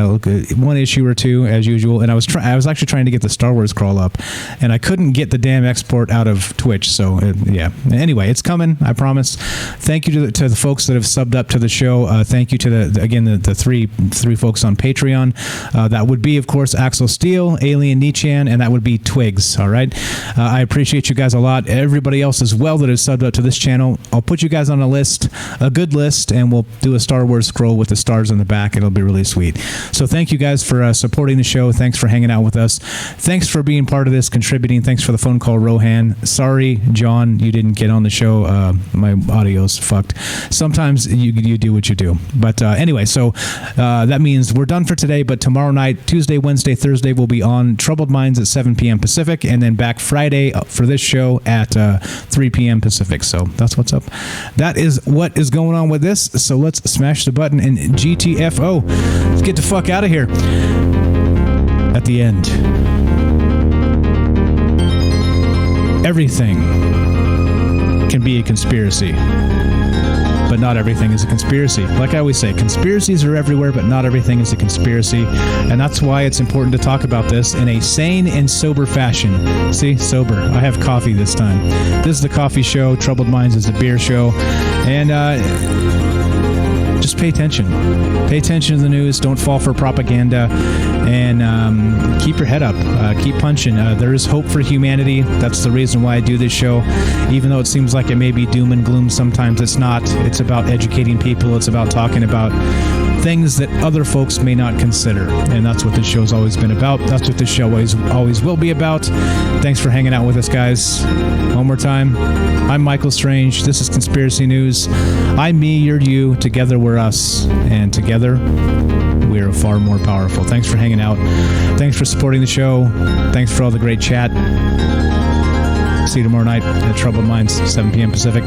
one issue or two, as usual. And I was actually trying to get the Star Wars crawl up, and I couldn't get the damn export out of Twitch. So, yeah. Anyway, it's coming, I promise. Thank you to the folks that have subbed up to the show. Thank you to, the three folks on Patreon. That would be, of course, Axel Steele, Alien Nichan, and that would be Twigs. All right. I appreciate you guys a lot. Everybody else as well that has subbed up to this channel. I'll put you guys on a list, a good list, and we'll do a Star Wars scroll with the stars on the back. It'll be really sweet. So thank you guys for supporting the show. Thanks for hanging out with us. Thanks for being part of this, contributing. Thanks for the phone call, Rohan. Sorry, John, you didn't get on the show. My audio's fucked. Sometimes you do what you do. But anyway, so that means we're done for today, but tomorrow night, Tuesday, Wednesday, Thursday, we'll be on Troubled Minds at 7 p.m. Pacific, and then back Friday for this show at 3 p.m. Pacific. So that's what's up. That is what is going on with this. So let's smash the button and GTFO. Let's get the fuck out of here. At the end, everything can be a conspiracy, but not everything is a conspiracy. Like I always say, conspiracies are everywhere, but not everything is a conspiracy. And that's why it's important to talk about this in a sane and sober fashion. See, sober. I have coffee this time. This is the coffee show. Troubled Minds is a beer show. And just pay attention. Pay attention to the news. Don't fall for propaganda. And keep your head up. Keep punching. There is hope for humanity. That's the reason why I do this show. Even though it seems like it may be doom and gloom sometimes, it's not. It's about educating people. It's about talking about things that other folks may not consider. And that's what this show's always been about. That's what this show always will be about. Thanks for hanging out with us, guys. One more time. I'm Michael Strange. This is Conspiracy News. I'm me, you're you. Together we're us. And together we are far more powerful. Thanks for hanging out. Thanks for supporting the show. Thanks for all the great chat. See you tomorrow night at Troubled Minds, 7 p.m. Pacific.